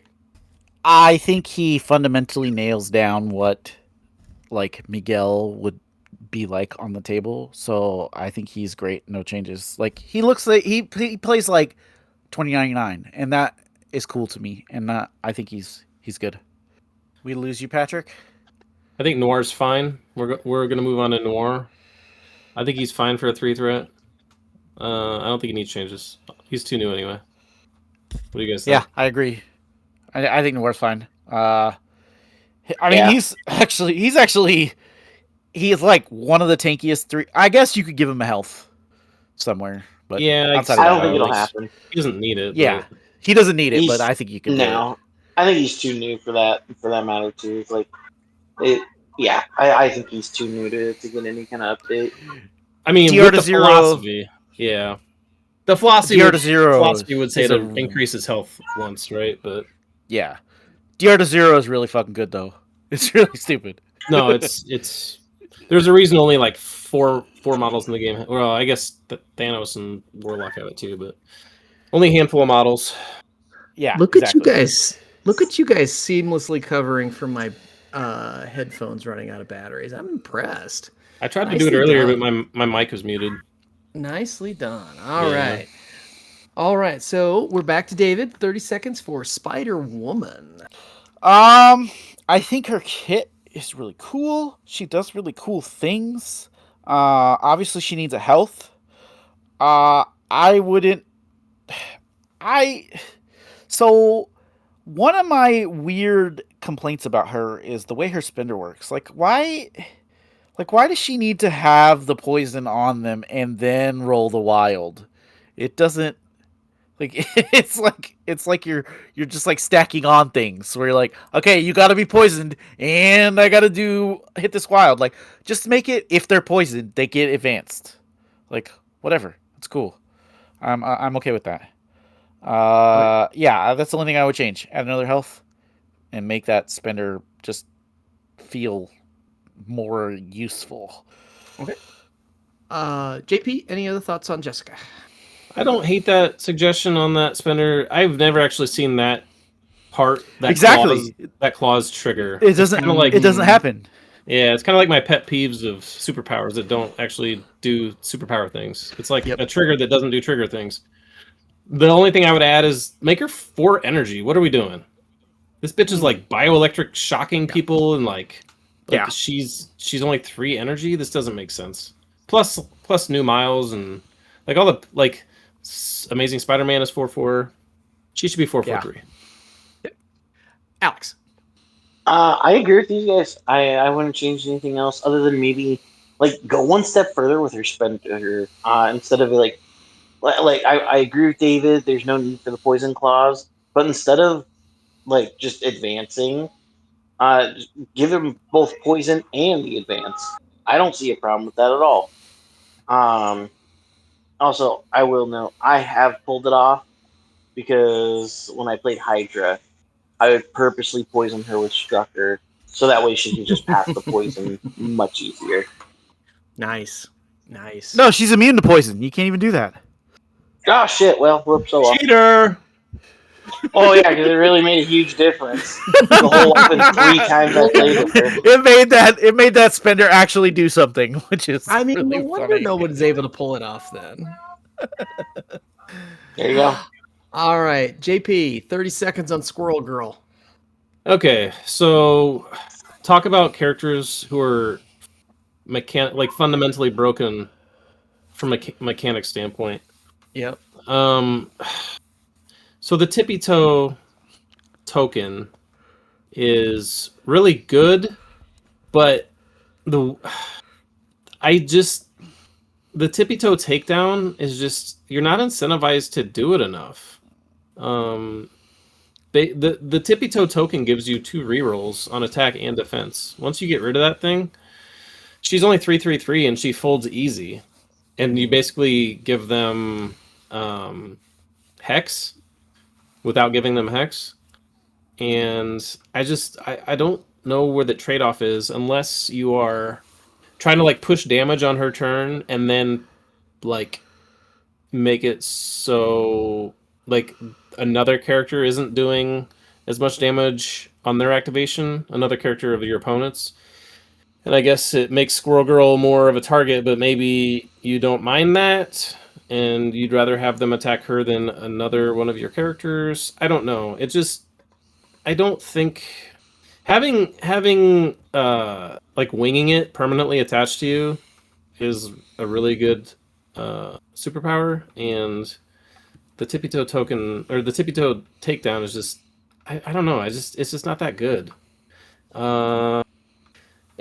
I think he fundamentally nails down what like Miguel would be like on the table. So I think he's great. No changes. Like he looks like he plays like 2099, and that is cool to me. And I think he's good. We lose you, Patrick. I think Noir's fine. We're gonna move on to Noir. I think he's fine for a 3 threat. I don't think he needs changes. He's too new anyway. What do you guys think? Yeah, I agree. I think Noir's fine. I mean, Yeah. he's actually he is like one of the tankiest 3. I guess you could give him a health somewhere, but Yeah, outside I of don't that, think it'll like, happen. He doesn't need it. yeah, but- he doesn't need it, He's- but I think you can. No, I think he's too new for that matter too. It's like, yeah, I think he's too new to get any kind of update. I mean, DR with to the zero. philosophy, yeah. The philosophy DR would, to zero philosophy would say is to a- increase his health once, right? But Yeah, DR to 0 is really fucking good though. It's really stupid. no, it's there's a reason only like four models in the game. Well, I guess Thanos and Warlock have it too, but only a handful of models. Yeah, Look exactly. at you guys. Look at you guys seamlessly covering for my headphones running out of batteries. I'm impressed. I tried to do it Nicely earlier, done. but my mic was muted. Nicely done. All Yeah. right. All right. So we're back to David. 30 seconds for Spider Woman. I think her kit is really cool. She does really cool things. Obviously she needs a health. I wouldn't. So one of my weird complaints about her is the way her spender works. Like why does she need to have the poison on them and then roll the wild? It doesn't like it's like you're just like stacking on things where you're like, okay, you got to be poisoned and I got to hit this wild. Like just make it if they're poisoned, they get advanced. Like whatever. It's cool. I'm okay with that. Yeah, that's the only thing I would change. Add another health and make that spender just feel more useful. Okay. JP, any other thoughts on Jessica? I don't hate that suggestion on that spender. I've never actually seen that part. That Exactly. clause trigger. It doesn't Kinda like- it doesn't happen. Yeah, it's kind of like my pet peeves of superpowers that don't actually do superpower things. It's like a trigger that doesn't do trigger things. The only thing I would add is make her 4 energy. What are we doing? This bitch is like bioelectric shocking people and like Yeah. she's only 3 energy. This doesn't make sense. Plus new miles and like all the like Amazing Spider-Man is 4/4. She should be 4/4/3. Alex. I agree with these guys. I wouldn't change anything else other than maybe like go one step further with her spender. Instead of like I agree with David. There's no need for the poison clause, but instead of like just advancing, just give them both poison and the advance. I don't see a problem with that at all. Also, I will note I have pulled it off because when I played Hydra, I would purposely poison her with Strucker, so that way she can just pass the poison much easier. Nice. No, she's immune to poison. You can't even do that. Oh shit! Well, whoops! Oh, well. Cheater! Oh yeah, because it really made a huge difference. The whole weapon 3 times I played with her. It made that spender actually do something, which is I mean, really no wonder funny. no one's able to pull it off then. There you go. All right, JP, 30 seconds on Squirrel Girl. Okay, so talk about characters who are like fundamentally broken from a mechanic standpoint. Yep. So the tippy toe token is really good, but the I just the tippy toe takedown is just you're not incentivized to do it enough. The tippy toe token gives you 2 rerolls on attack and defense. Once you get rid of that thing, she's only 3/3/3 and she folds easy. And you basically give them hex without giving them hex. And I don't know where the trade-off is unless you are trying to like push damage on her turn and then like make it so like another character isn't doing as much damage on their activation, another character of your opponent's. And I guess it makes Squirrel Girl more of a target, but maybe you don't mind that and you'd rather have them attack her than another one of your characters. I don't know. It just I don't think having like winging it permanently attached to you is a really good superpower, and the tippy toe token or the tippy toe takedown is just I don't know. It's just not that good.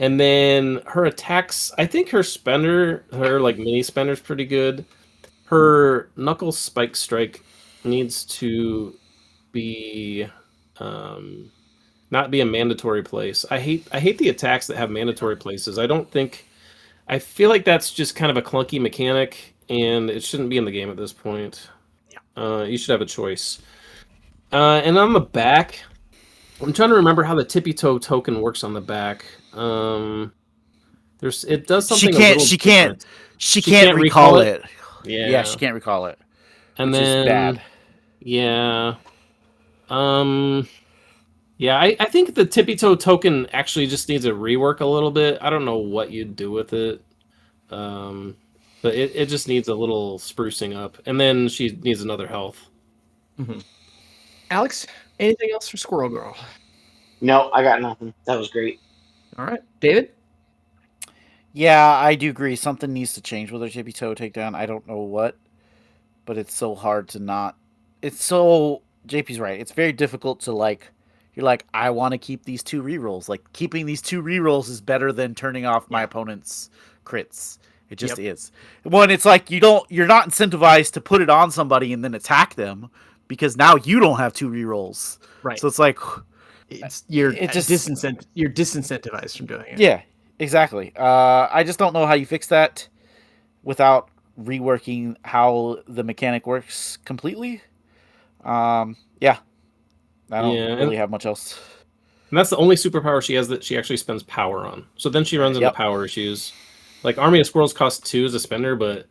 And then her attacks, I think her spender, her like mini spender is pretty good. Her knuckle spike strike needs to be not be a mandatory place. I hate the attacks that have mandatory places. I feel like that's just kind of a clunky mechanic, and it shouldn't be in the game at this point. You should have a choice. And on the back, I'm trying to remember how the tippy toe token works on the back. It does something. She can't recall it. Yeah, she can't recall it. And which then is bad. Yeah. Yeah, I think the tippy toe token actually just needs a rework a little bit. I don't know what you'd do with it. But it just needs a little sprucing up. And then she needs another health. Mm-hmm. Alex, anything else for Squirrel Girl? No, I got nothing. That was great. All right. David? Yeah, I do agree. Something needs to change with her tippy toe takedown. I don't know what, but it's so hard to not. It's so. JP's right. It's very difficult to like. You're like, I want to keep these 2 rerolls. Like, keeping these 2 rerolls is better than turning off my opponent's crits. It just is. One, it's like you're not incentivized to put it on somebody and then attack them because now you don't have 2 rerolls. Right. So it's like you're disincentivized from doing it. Yeah, exactly. I just don't know how you fix that without reworking how the mechanic works completely. Yeah. I don't really have much else. And that's the only superpower she has that she actually spends power on. So then she runs into power issues. Like Army of Squirrels costs 2 as a spender, but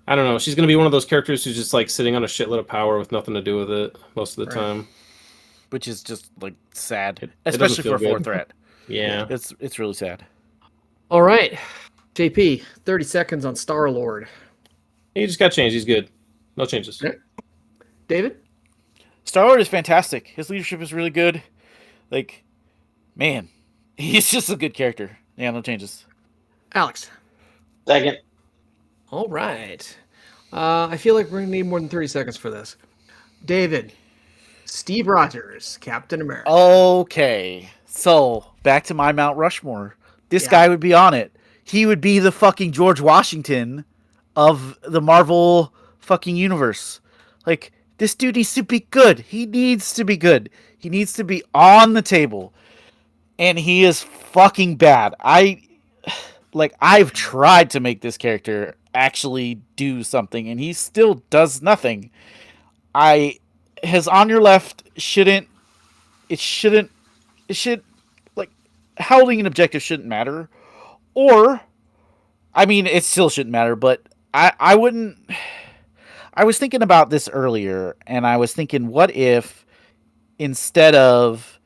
I don't know. She's going to be one of those characters who's just like sitting on a shitload of power with nothing to do with it most of the time. Which is just like sad, especially for a 4 threat. Yeah. It's really sad. All right. JP, 30 seconds on Star-Lord. He just got changed. He's good. No changes. Okay. David? Star-Lord is fantastic. His leadership is really good. Like, man, he's just a good character. Yeah, no changes. Alex? Second. All right. I feel like we're going to need more than 30 seconds for this. David? Steve Rogers, Captain America. Okay. So, back to my Mount Rushmore. This guy would be on it. He would be the fucking George Washington of the Marvel fucking universe. Like, this dude needs to be good. He needs to be good. He needs to be on the table. And he is fucking bad. I've tried to make this character actually do something, and he still does nothing. His on your left should like holding an objective shouldn't matter. Or I mean it still shouldn't matter, but I wouldn't. I was thinking about this earlier, and I was thinking, what if instead of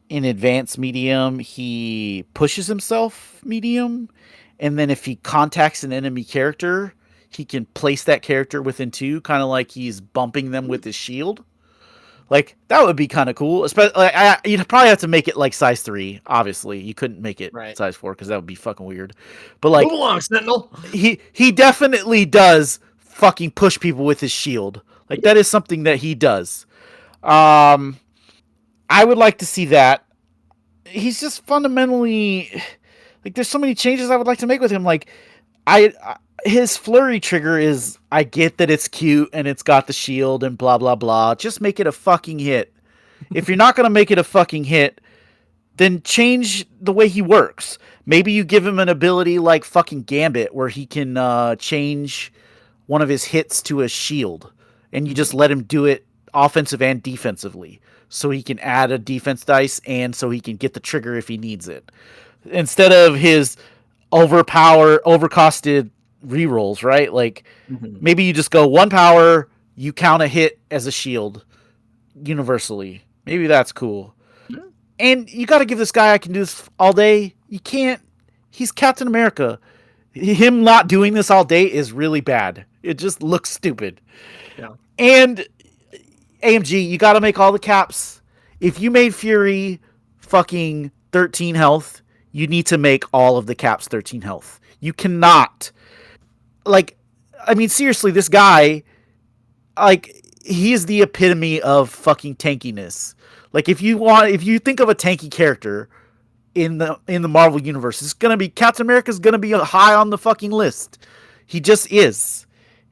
in advanced medium, he pushes himself medium, and then if he contacts an enemy character, he can place that character within 2, kind of like he's bumping them with his shield. Like, that would be kind of cool. Especially, you'd probably have to make it like size 3. Obviously, you couldn't make it size 4 because that would be fucking weird. But like, move along, Sentinel. He definitely does fucking push people with his shield. Like, that is something that he does. I would like to see that. He's just fundamentally Like, there's so many changes I would like to make with him. Like, his flurry trigger is, I get that it's cute and it's got the shield and blah blah blah. Just make it a fucking hit. If you're not gonna make it a fucking hit, then change the way he works. Maybe you give him an ability like fucking Gambit, where he can change one of his hits to a shield, and you just let him do it offensive and defensively, so he can add a defense dice and so he can get the trigger if he needs it, instead of his overcosted rerolls, right? Like, maybe you just go 1 power, you count a hit as a shield universally. Maybe that's cool. And you got to give this guy I can do this all day. You can't. He's Captain America. Him not doing this all day is really bad. It just looks stupid. Yeah. And AMG, you got to make all the caps. If you made Fury fucking 13 health, you need to make all of the caps 13 health. You cannot. Like, I mean, seriously, this guy, like, he's the epitome of fucking tankiness. Like, if you think of a tanky character in the Marvel universe, it's gonna be Captain America's gonna be high on the fucking list. He just is,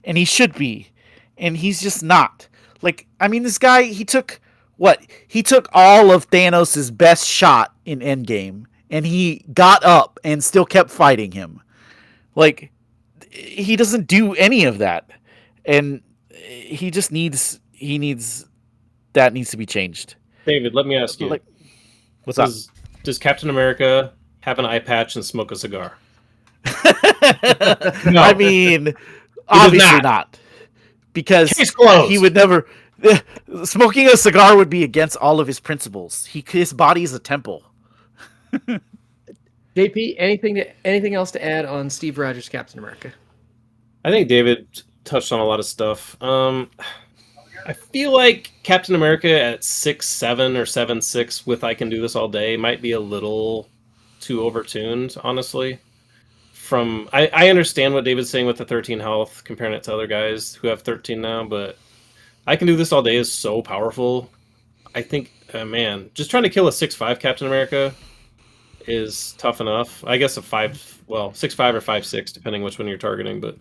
and he should be, and he's just not. Like, I mean, this guy, he took all of Thanos' best shot in Endgame, and he got up and still kept fighting him. Like, he doesn't do any of that, and he just needs that needs to be changed. David, let me ask you. Like, what's up? Does Captain America have an eye patch and smoke a cigar? No. I mean, obviously not. Because he would never... Smoking a cigar would be against all of his principles. His body is a temple. JP, anything else to add on Steve Rogers' Captain America? I think David touched on a lot of stuff. I feel like Captain America at 6'7" or 7'6" with I can do this all day might be a little too overtuned, honestly. I understand what David's saying with the 13 health, comparing it to other guys who have 13 now, but I can do this all day is so powerful. I think, man, just trying to kill a 6'5" Captain America is tough enough. I guess a 6'5" or 5'6", depending which one you're targeting, but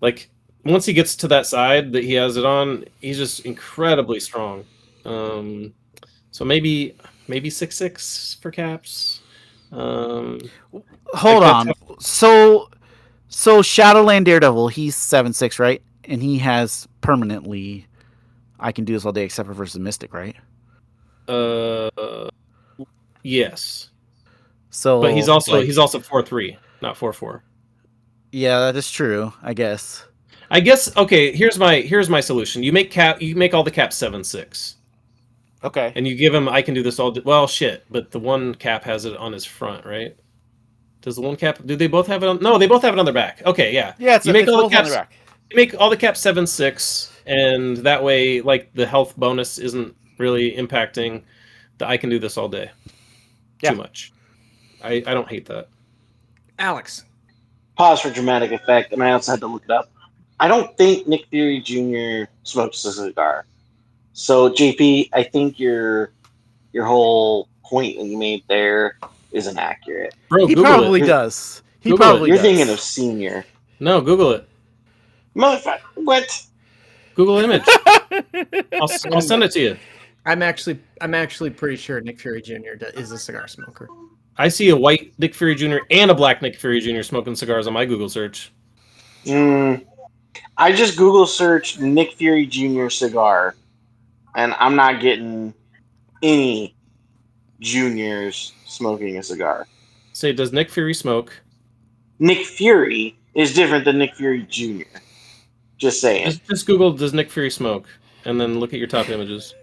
like, once he gets to that side that he has it on, he's just incredibly strong. So maybe 6'6" for caps. Hold on. So Shadowland Daredevil, he's 7'6", right? And he has permanently I can do this all day except for versus Mystic, right? Yes. So, but he's also 4-3, not 4-4. Yeah, that is true, I guess. Okay, here's my solution. You make all the caps 7-6. Okay. And you give him I can do this all day. Well, shit, but the one cap has it on his front, right? Does the one cap do they both have it on? No, they both have it on their back. Okay, yeah. Yeah, you make all the caps on their back. You make all the caps 7-6, and that way like the health bonus isn't really impacting the I can do this all day. Yeah. Too much. I don't hate that. Alex. Pause for dramatic effect, and I also had to look it up. I don't think Nick Fury Jr. smokes a cigar. So, JP, I think your whole point that you made there is inaccurate. Bro, he probably does. You're thinking of Senior. No, Google it. Motherfucker, what? Google image. I'll send it to you. I'm actually pretty sure Nick Fury Jr. is a cigar smoker. I see a white Nick Fury Jr. and a black Nick Fury Jr. smoking cigars on my Google search. I just Google searched Nick Fury Jr. cigar, and I'm not getting any juniors smoking a cigar. Say, does Nick Fury smoke? Nick Fury is different than Nick Fury Jr. Just saying. Just Google, does Nick Fury smoke? And then look at your top images.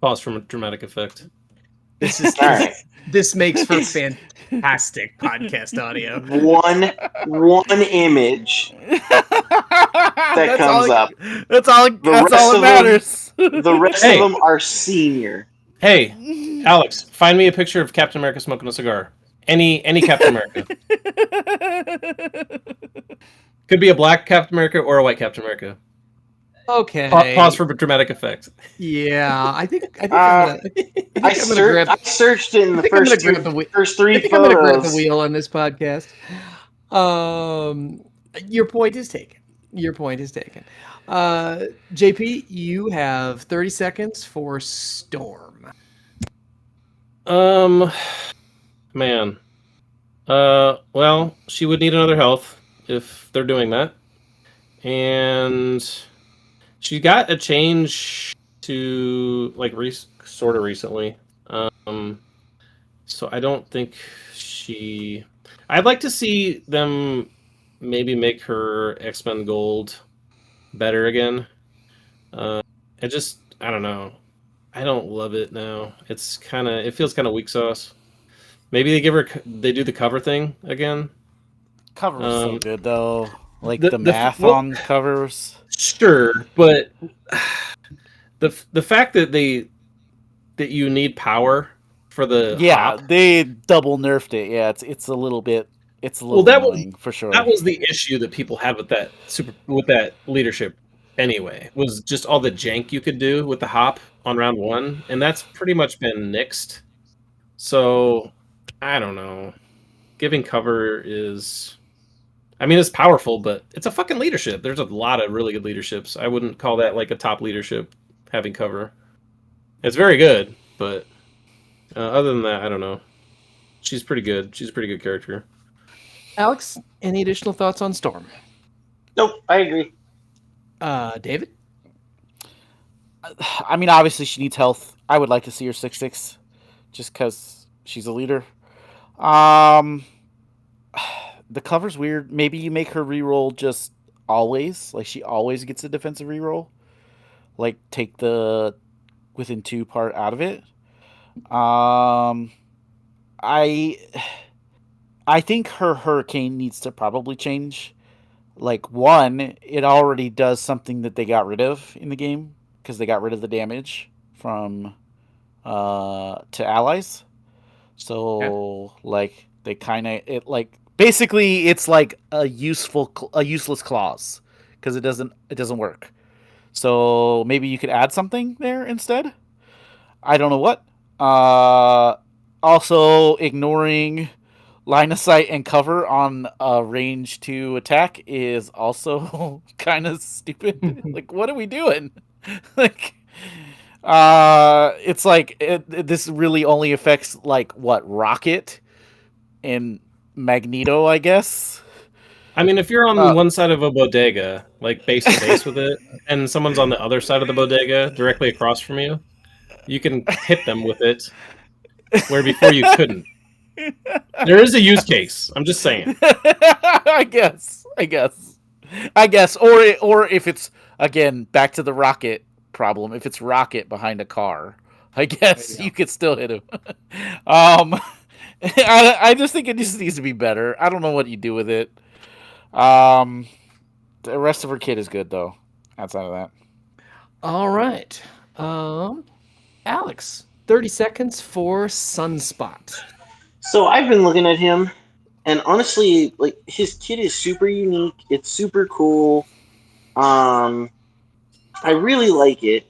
Pause for a dramatic effect. This is all right. This makes for fantastic podcast audio. One image that comes up. That's all that matters. The rest of them are Senior. Hey, Alex, find me a picture of Captain America smoking a cigar. Any Captain America. Could be a black Captain America or a white Captain America. Okay. Pause for dramatic effect. Yeah, I think I'm Uh, gonna. I think I, I'm gonna grab. I searched in I the think I'm gonna first grab the wheel. first I three think I'm gonna grab the photos. wheel on this podcast. Um, your point is taken. Your point is taken. JP, you have 30 seconds for Storm. Man. Well, she would need another health if they're doing that. And she got a change to like sort of recently. So I don't think she. I'd like to see them maybe make her X-Men Gold better again. I just I don't know. I don't love it now. It feels kind of weak sauce. Maybe they do the cover thing again. Cover's so Um, good though. Like the the the math well, on covers. sure, but the fact that you need power for the Yeah, hop. they double nerfed it. Yeah, it's a little bit Well, annoying for that sure. was the issue that people had with that leadership anyway. Was just all the jank you could do with the hop on round one, and that's pretty much been nixed. So I don't know. Giving cover is. I mean, it's powerful, but it's a fucking leadership. There's a lot of really good leaderships. I wouldn't call that like a top leadership having cover. It's very good, but other than that, I don't know. She's pretty good. She's a pretty good character. Alex, any additional thoughts on Storm? Nope, I agree. David? I mean, obviously she needs health. I would like to see her 6/6, just because she's a leader. Um, the cover's weird. Maybe you make her reroll just always, like she always gets a defensive reroll. Like take the within 2 part out of it. Um, I I think her hurricane needs to probably change. Like one, it already does something that they got rid of in the game because they got rid of the damage from to allies. So like they kind of it like basically it's like a useless clause because it doesn't work. So maybe you could add something there instead. I don't know what. Also ignoring line of sight and cover on a range 2 attack is also kind of stupid. Like, what are we doing? Like, it's like this really only affects like what Rocket and Magneto, I guess. I mean, if you're on Uh, one side of a bodega, like base to base with it, and someone's on the other side of the bodega directly across from you, you can hit them with it, where before you couldn't. There is a use case. I'm just saying. I guess, or if it's again back to the Rocket problem, if it's Rocket behind a car, I guess you could still hit him. um, I just think it just needs to be better. I don't know what you do with it. The rest of her kit is good though. Outside of that, All right. Alex, 30 seconds for Sunspot. So I've been looking at him, and honestly, like his kit is super unique. It's super cool. I really like it.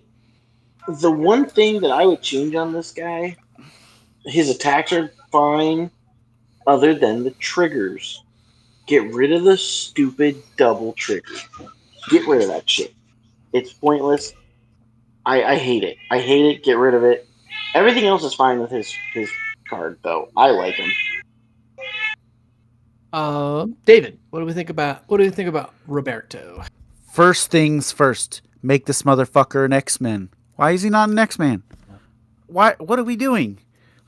The one thing that I would change on this guy, his attacks are fine, other than the triggers. Get rid of the stupid double trigger. Get rid of that shit. It's pointless. I hate it. I hate it. Get rid of it. Everything else is fine with his card though. I like him. David, what do we think about Roberto? first things first. Make this motherfucker an X-Men. Why is he not an X-Man? Why? What are we doing?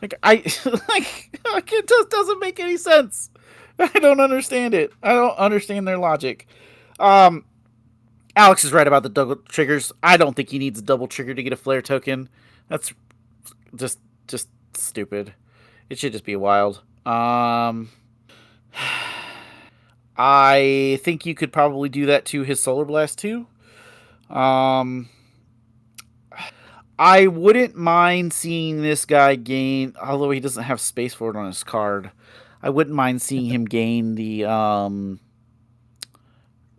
Like it just doesn't make any sense. I don't understand it. I don't understand their logic. Um, Alex is right about the double triggers. I don't think he needs a double trigger to get a flare token. That's just stupid. It should just be wild. I think you could probably do that to his Solar Blast too. Um, I wouldn't mind seeing this guy gain, although he doesn't have space for it on his card. I wouldn't mind seeing him gain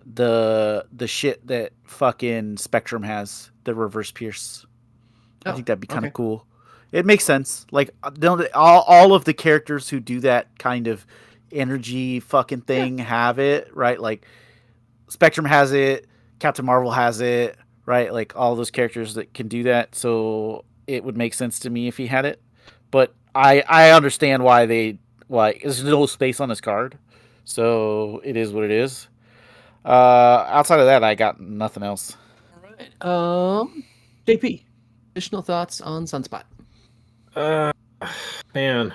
the shit that fucking Spectrum has, the reverse pierce. I think that'd be kind of cool. It makes sense. Like all of the characters who do that kind of energy fucking thing have it, right? Like Spectrum has it, Captain Marvel has it, right? Like all those characters that can do that. So it would make sense to me if he had it. But I understand why there's no space on his card. So it is what it is. Outside of that, I got nothing else. All right. JP, additional thoughts on Sunspot? Man.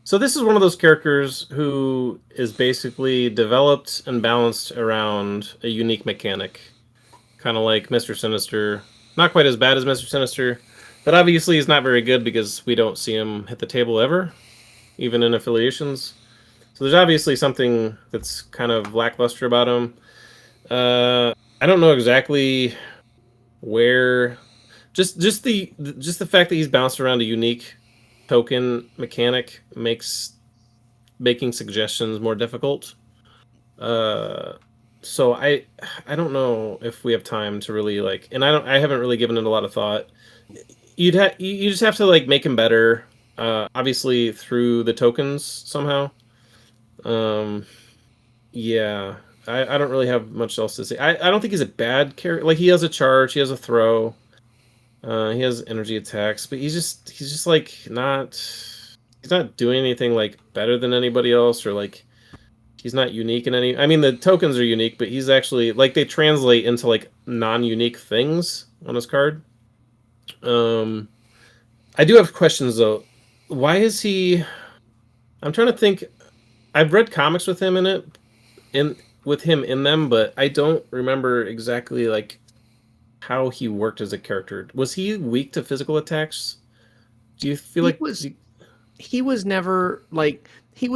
So this is one of those characters who is basically developed and balanced around a unique mechanic. Kind of like Mr. Sinister. Not quite as bad as Mr. Sinister, but obviously he's not very good because we don't see him hit the table ever, even in affiliations. So there's obviously something that's kind of lackluster about him. I don't know exactly where. Just the fact that he's bounced around a unique token mechanic makes making suggestions more difficult. So I don't know if we have time to really like, and I haven't really given it a lot of thought. You just have to like make him better, obviously through the tokens somehow. Yeah, I don't really have much else to say. I don't think he's a bad character. Like he has a charge, he has a throw, he has energy attacks, but he's just like he's not doing anything like better than anybody else, or like he's not unique in any. I mean, the tokens are unique, but he's actually like they translate into like non-unique things on his card. I do have questions though. Why is he? I'm trying to think. I've read comics with him in them, but I don't remember exactly like how he worked as a character. Was he weak to physical attacks? Do you feel like he was never like he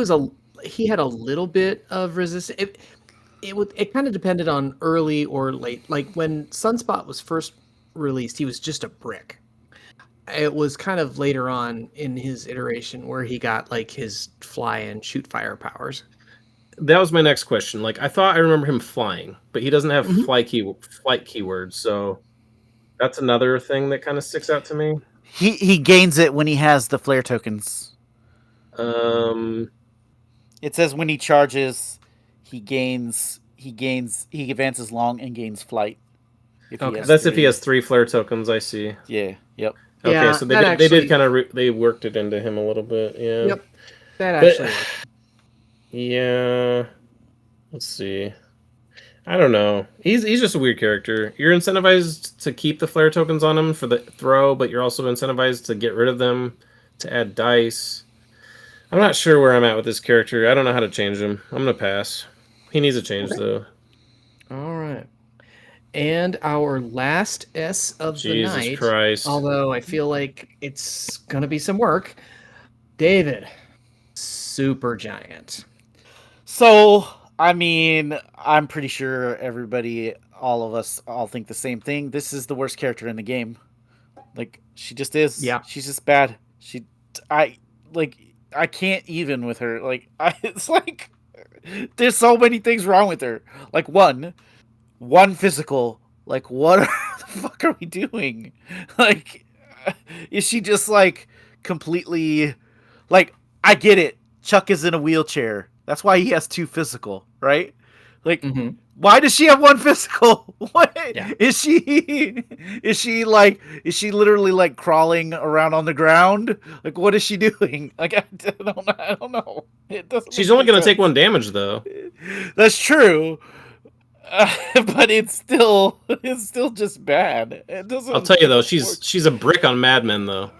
had a little bit of resistance. It kind of depended on early or late. Like when Sunspot was first released, he was just a brick. It was kind of later on in his iteration where he got like his fly and shoot fire powers. That was my next question. Like I thought I remember him flying, but he doesn't have flight keywords, so that's another thing that kind of sticks out to me. He gains it when he has the flare tokens. It says when he charges, he advances long and gains flight. That's if he has 3 flare tokens. I see. Yeah. Yep. Okay, Yeah, so they did kind of they worked it into him a little bit. Yeah. Yep. That actually. Yeah. Let's see. I don't know. He's just a weird character. You're incentivized to keep the flare tokens on him for the throw, but you're also incentivized to get rid of them to add dice. I'm not sure where I'm at with this character. I don't know how to change him. I'm gonna pass. He needs a change though. All right. And our last S of the night. Jesus Christ. Although I feel like it's gonna be some work. David, Super Giant. So, I mean, I'm pretty sure all of us think the same thing. This is the worst character in the game. Like, she just is. Yeah. She's just bad. I can't even with her. Like, it's like, there's so many things wrong with her. Like, one physical. Like, what the fuck are we doing? Like, is she just, like, completely, like, I get it. Chuck is in a wheelchair. That's why he has 2 physical, right? Like, why does she have 1 physical? What is she? Is she literally like crawling around on the ground? Like, what is she doing? Like, I don't know. It doesn't. She's only gonna take 1 damage though. That's true, but it's still just bad. It doesn't. I'll tell you though, she's a brick on Mad Men though.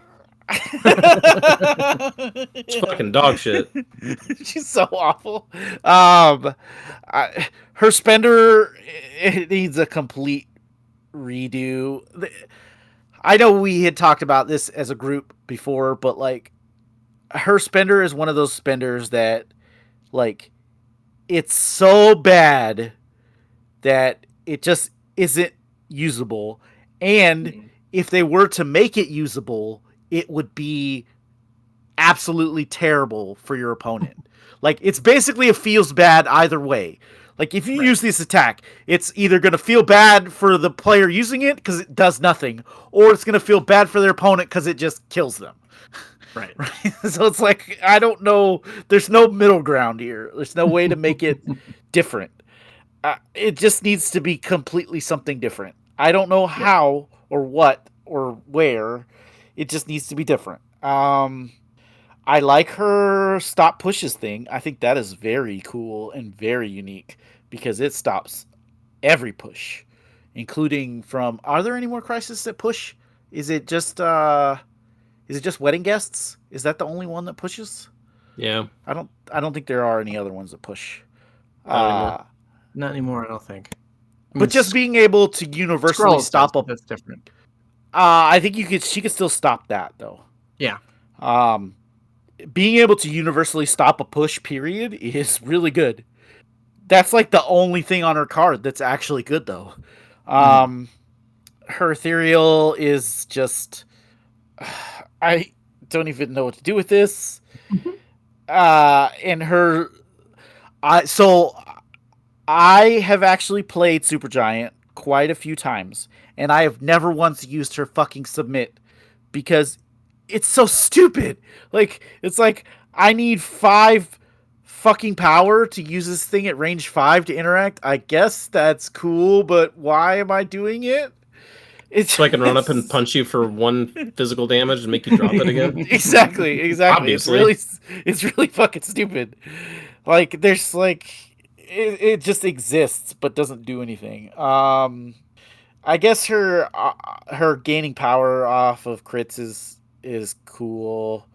It's fucking dog shit. She's so awful. Her spender, it needs a complete redo. I know we had talked about this as a group before, but like her spender is one of those spenders that like it's so bad that it just isn't usable. And if they were to make it usable, it would be absolutely terrible for your opponent. Like, it's basically it feels bad either way. Like, if you use this attack, it's either going to feel bad for the player using it because it does nothing, or it's going to feel bad for their opponent because it just kills them. Right. Right? So it's like, I don't know. There's no middle ground here. There's no way to make it different. It just needs to be completely something different. I don't know how or what or where. It just needs to be different. I like her stop pushes thing. I think that is very cool and very unique because it stops every push, including from. Are there any more crises that push? Is it just wedding guests? Is that the only one that pushes? Yeah. I don't think there are any other ones that push. Not Not anymore, I don't think. I But mean, just being able to universally Scrolls stop does, a. that's different. I think she could still stop that though. Yeah. Being able to universally stop a push period is really good. That's like the only thing on her card that's actually good though. Her ethereal is just I don't even know what to do with this. And her I have actually played Supergiant quite a few times, and I have never once used her fucking submit because it's so stupid. Like, it's like, I need 5 fucking power to use this thing at range 5 to interact. I guess that's cool, but why am I doing it? So I can run up and punch you for 1 physical damage and make you drop it again. Exactly. Obviously. It's really fucking stupid. Like, there's like, it just exists but doesn't do anything. I guess her gaining power off of crits is cool.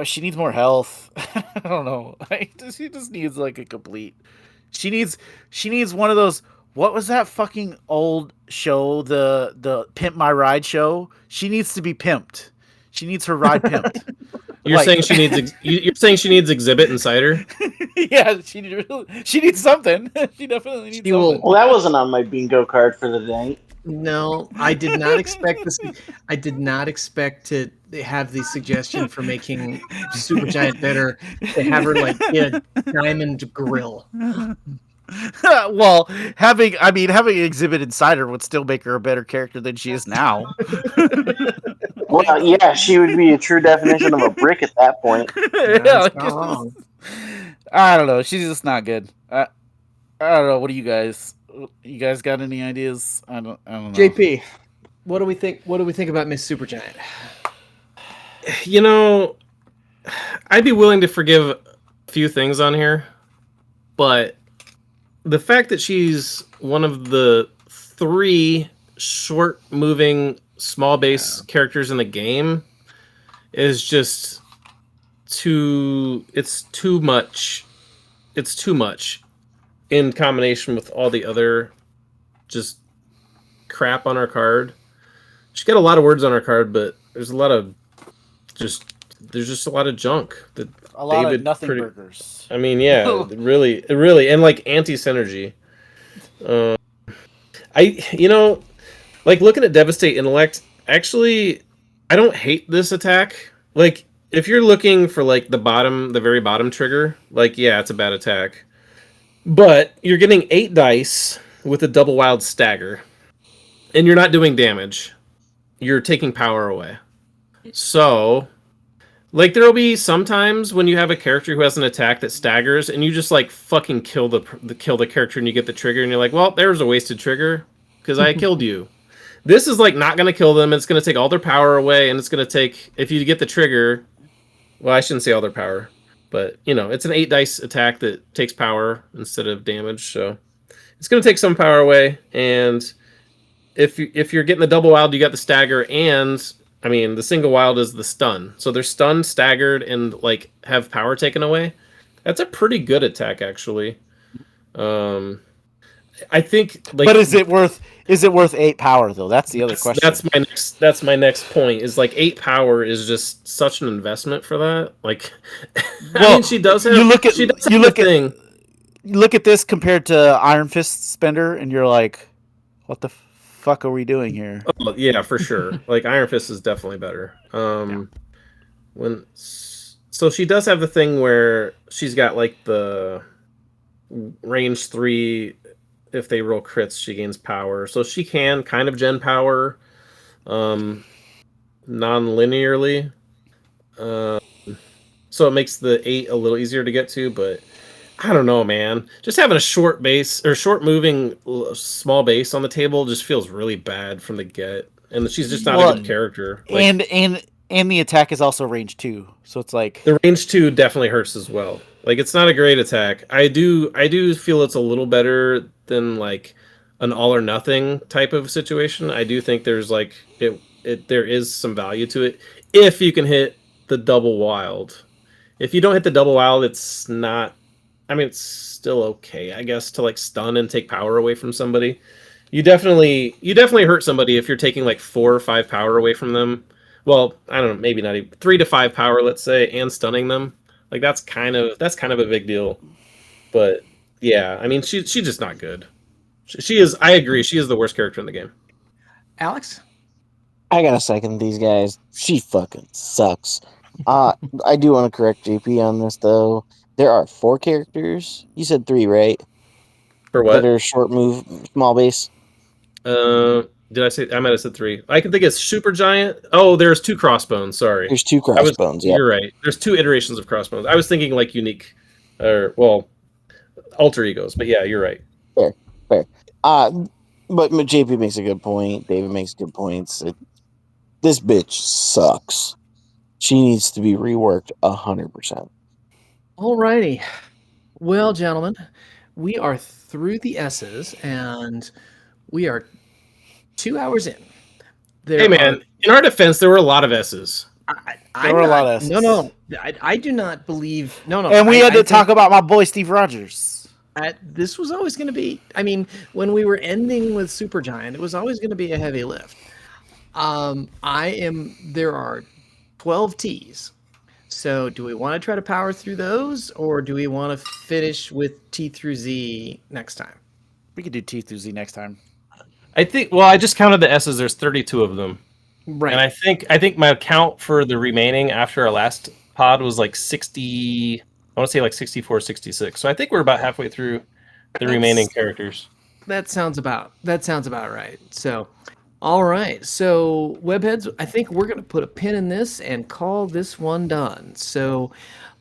She needs more health. I don't know. She just needs like a complete. She needs one of those. What was that fucking old show? The Pimp My Ride show. She needs to be pimped. She needs her ride pimped. You're saying she needs. You're saying she needs exhibit inside her. Yeah, she needs something. She definitely needs something. Well, that wasn't on my bingo card for the day. No, I did not expect this. I did not expect to have the suggestion for making Supergiant better to have her like get a diamond grill. Well, having an exhibit inside her would still make her a better character than she is now. Well, yeah, she would be a true definition of a brick at that point. Yeah, Not wrong. I don't know. She's just not good. I don't know. What do you guys? You guys got any ideas? I don't know. JP, what do we think? What do we think about Miss Supergiant? You know, I'd be willing to forgive a few things on here, but the fact that she's one of the 3 short-moving, small base characters in the game is just too. It's too much. It's too much in combination with all the other just crap on our card. She's got a lot of words on our card, but there's a lot of junk that A lot David of nothing burgers. I mean, yeah, really, and like anti-synergy. Like looking at Devastate Intellect, actually, I don't hate this attack. Like, if you're looking for like the very bottom trigger, like, yeah, it's a bad attack. But you're getting 8 dice with a double wild stagger, and you're not doing damage. You're taking power away. So, like, there'll be sometimes when you have a character who has an attack that staggers, and you just like fucking kill the character, and you get the trigger, and you're like, well, there's a wasted trigger because I killed you. This is like not going to kill them. It's going to take all their power away, and it's going to take, if you get the trigger, well, I shouldn't say all their power, but you know, it's an 8 dice attack that takes power instead of damage, so it's going to take some power away. And if you're getting the double wild, you got the stagger, and I mean, the single wild is the stun. So they're stunned, staggered, and like have power taken away. That's a pretty good attack, actually. I think. Like, but is it worth 8 power though? That's the other question. That's my next point. Is like 8 power is just such an investment for that. Like, well, I mean, she does have. You look at thing. You look at this compared to Iron Fist Spender, and you're like, what the fuck are we doing here? Oh, yeah, for sure. Like, Iron Fist is definitely better. So she does have the thing where she's got like the range 3. If they roll crits, she gains power. So she can kind of gen power non-linearly. So it makes the 8 a little easier to get to, but I don't know, man. Just having a short base or short moving small base on the table just feels really bad from the get. And she's just not a good character. Like, and the attack is also range 2, so it's like the range 2 definitely hurts as well. Like, it's not a great attack. I do feel it's a little better than like an all or nothing type of situation. I do think there's like there is some value to it if you can hit the double wild. If you don't hit the double wild, it's not. I mean, it's still okay, I guess, to like stun and take power away from somebody. You definitely hurt somebody if you're taking like 4 or 5 power away from them. Well, I don't know, maybe not even 3 to 5 power, let's say, and stunning them. Like that's kind of a big deal. But yeah, I mean, she's just not good. She is. I agree. She is the worst character in the game. Alex? I gotta second these guys. She fucking sucks. I do want to correct JP on this though. There are 4 characters. You said 3, right? For what? That are short move, small base. Did I say? I might have said 3. I can think it's Super Giant. Oh, there's 2 Crossbones. Sorry. There's 2 Crossbones. Yeah, You're right. There's 2 iterations of Crossbones. I was thinking like unique, or well, alter egos. But yeah, you're right. Fair. But JP makes a good point. David makes good points. This bitch sucks. She needs to be reworked 100%. Alrighty. Well, gentlemen, we are through the S's, and we are 2 hours in. Hey, man, in our defense, there were a lot of S's. there were a lot of S's. No, I do not believe. No. And we had to talk about my boy Steve Rogers. This was always going to be. I mean, when we were ending with Supergiant, it was always going to be a heavy lift. There are 12 T's. So do we want to try to power through those, or do we want to finish with T through Z next time? We could do T through Z next time. I think. Well, I just counted the S's. There's 32 of them, right? And I think my count for the remaining after our last pod was like 60. I want to say like 64, 66. So I think we're about halfway through the remaining characters. That sounds about right. So. All right, so Webheads, I think we're going to put a pin in this and call this one done. So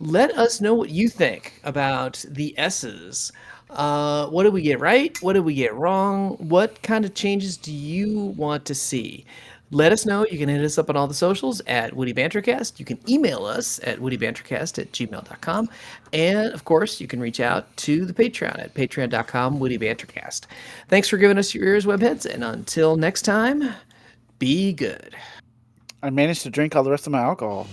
let us know what you think about the S's. What did we get right? What did we get wrong? What kind of changes do you want to see? Let us know. You can hit us up on all the socials at Witty Bantercast. You can email us at wittybantercast@gmail.com. And, of course, you can reach out to the Patreon at patreon.com/wittybantercast. Thanks for giving us your ears, Webheads. And until next time, be good. I managed to drink all the rest of my alcohol.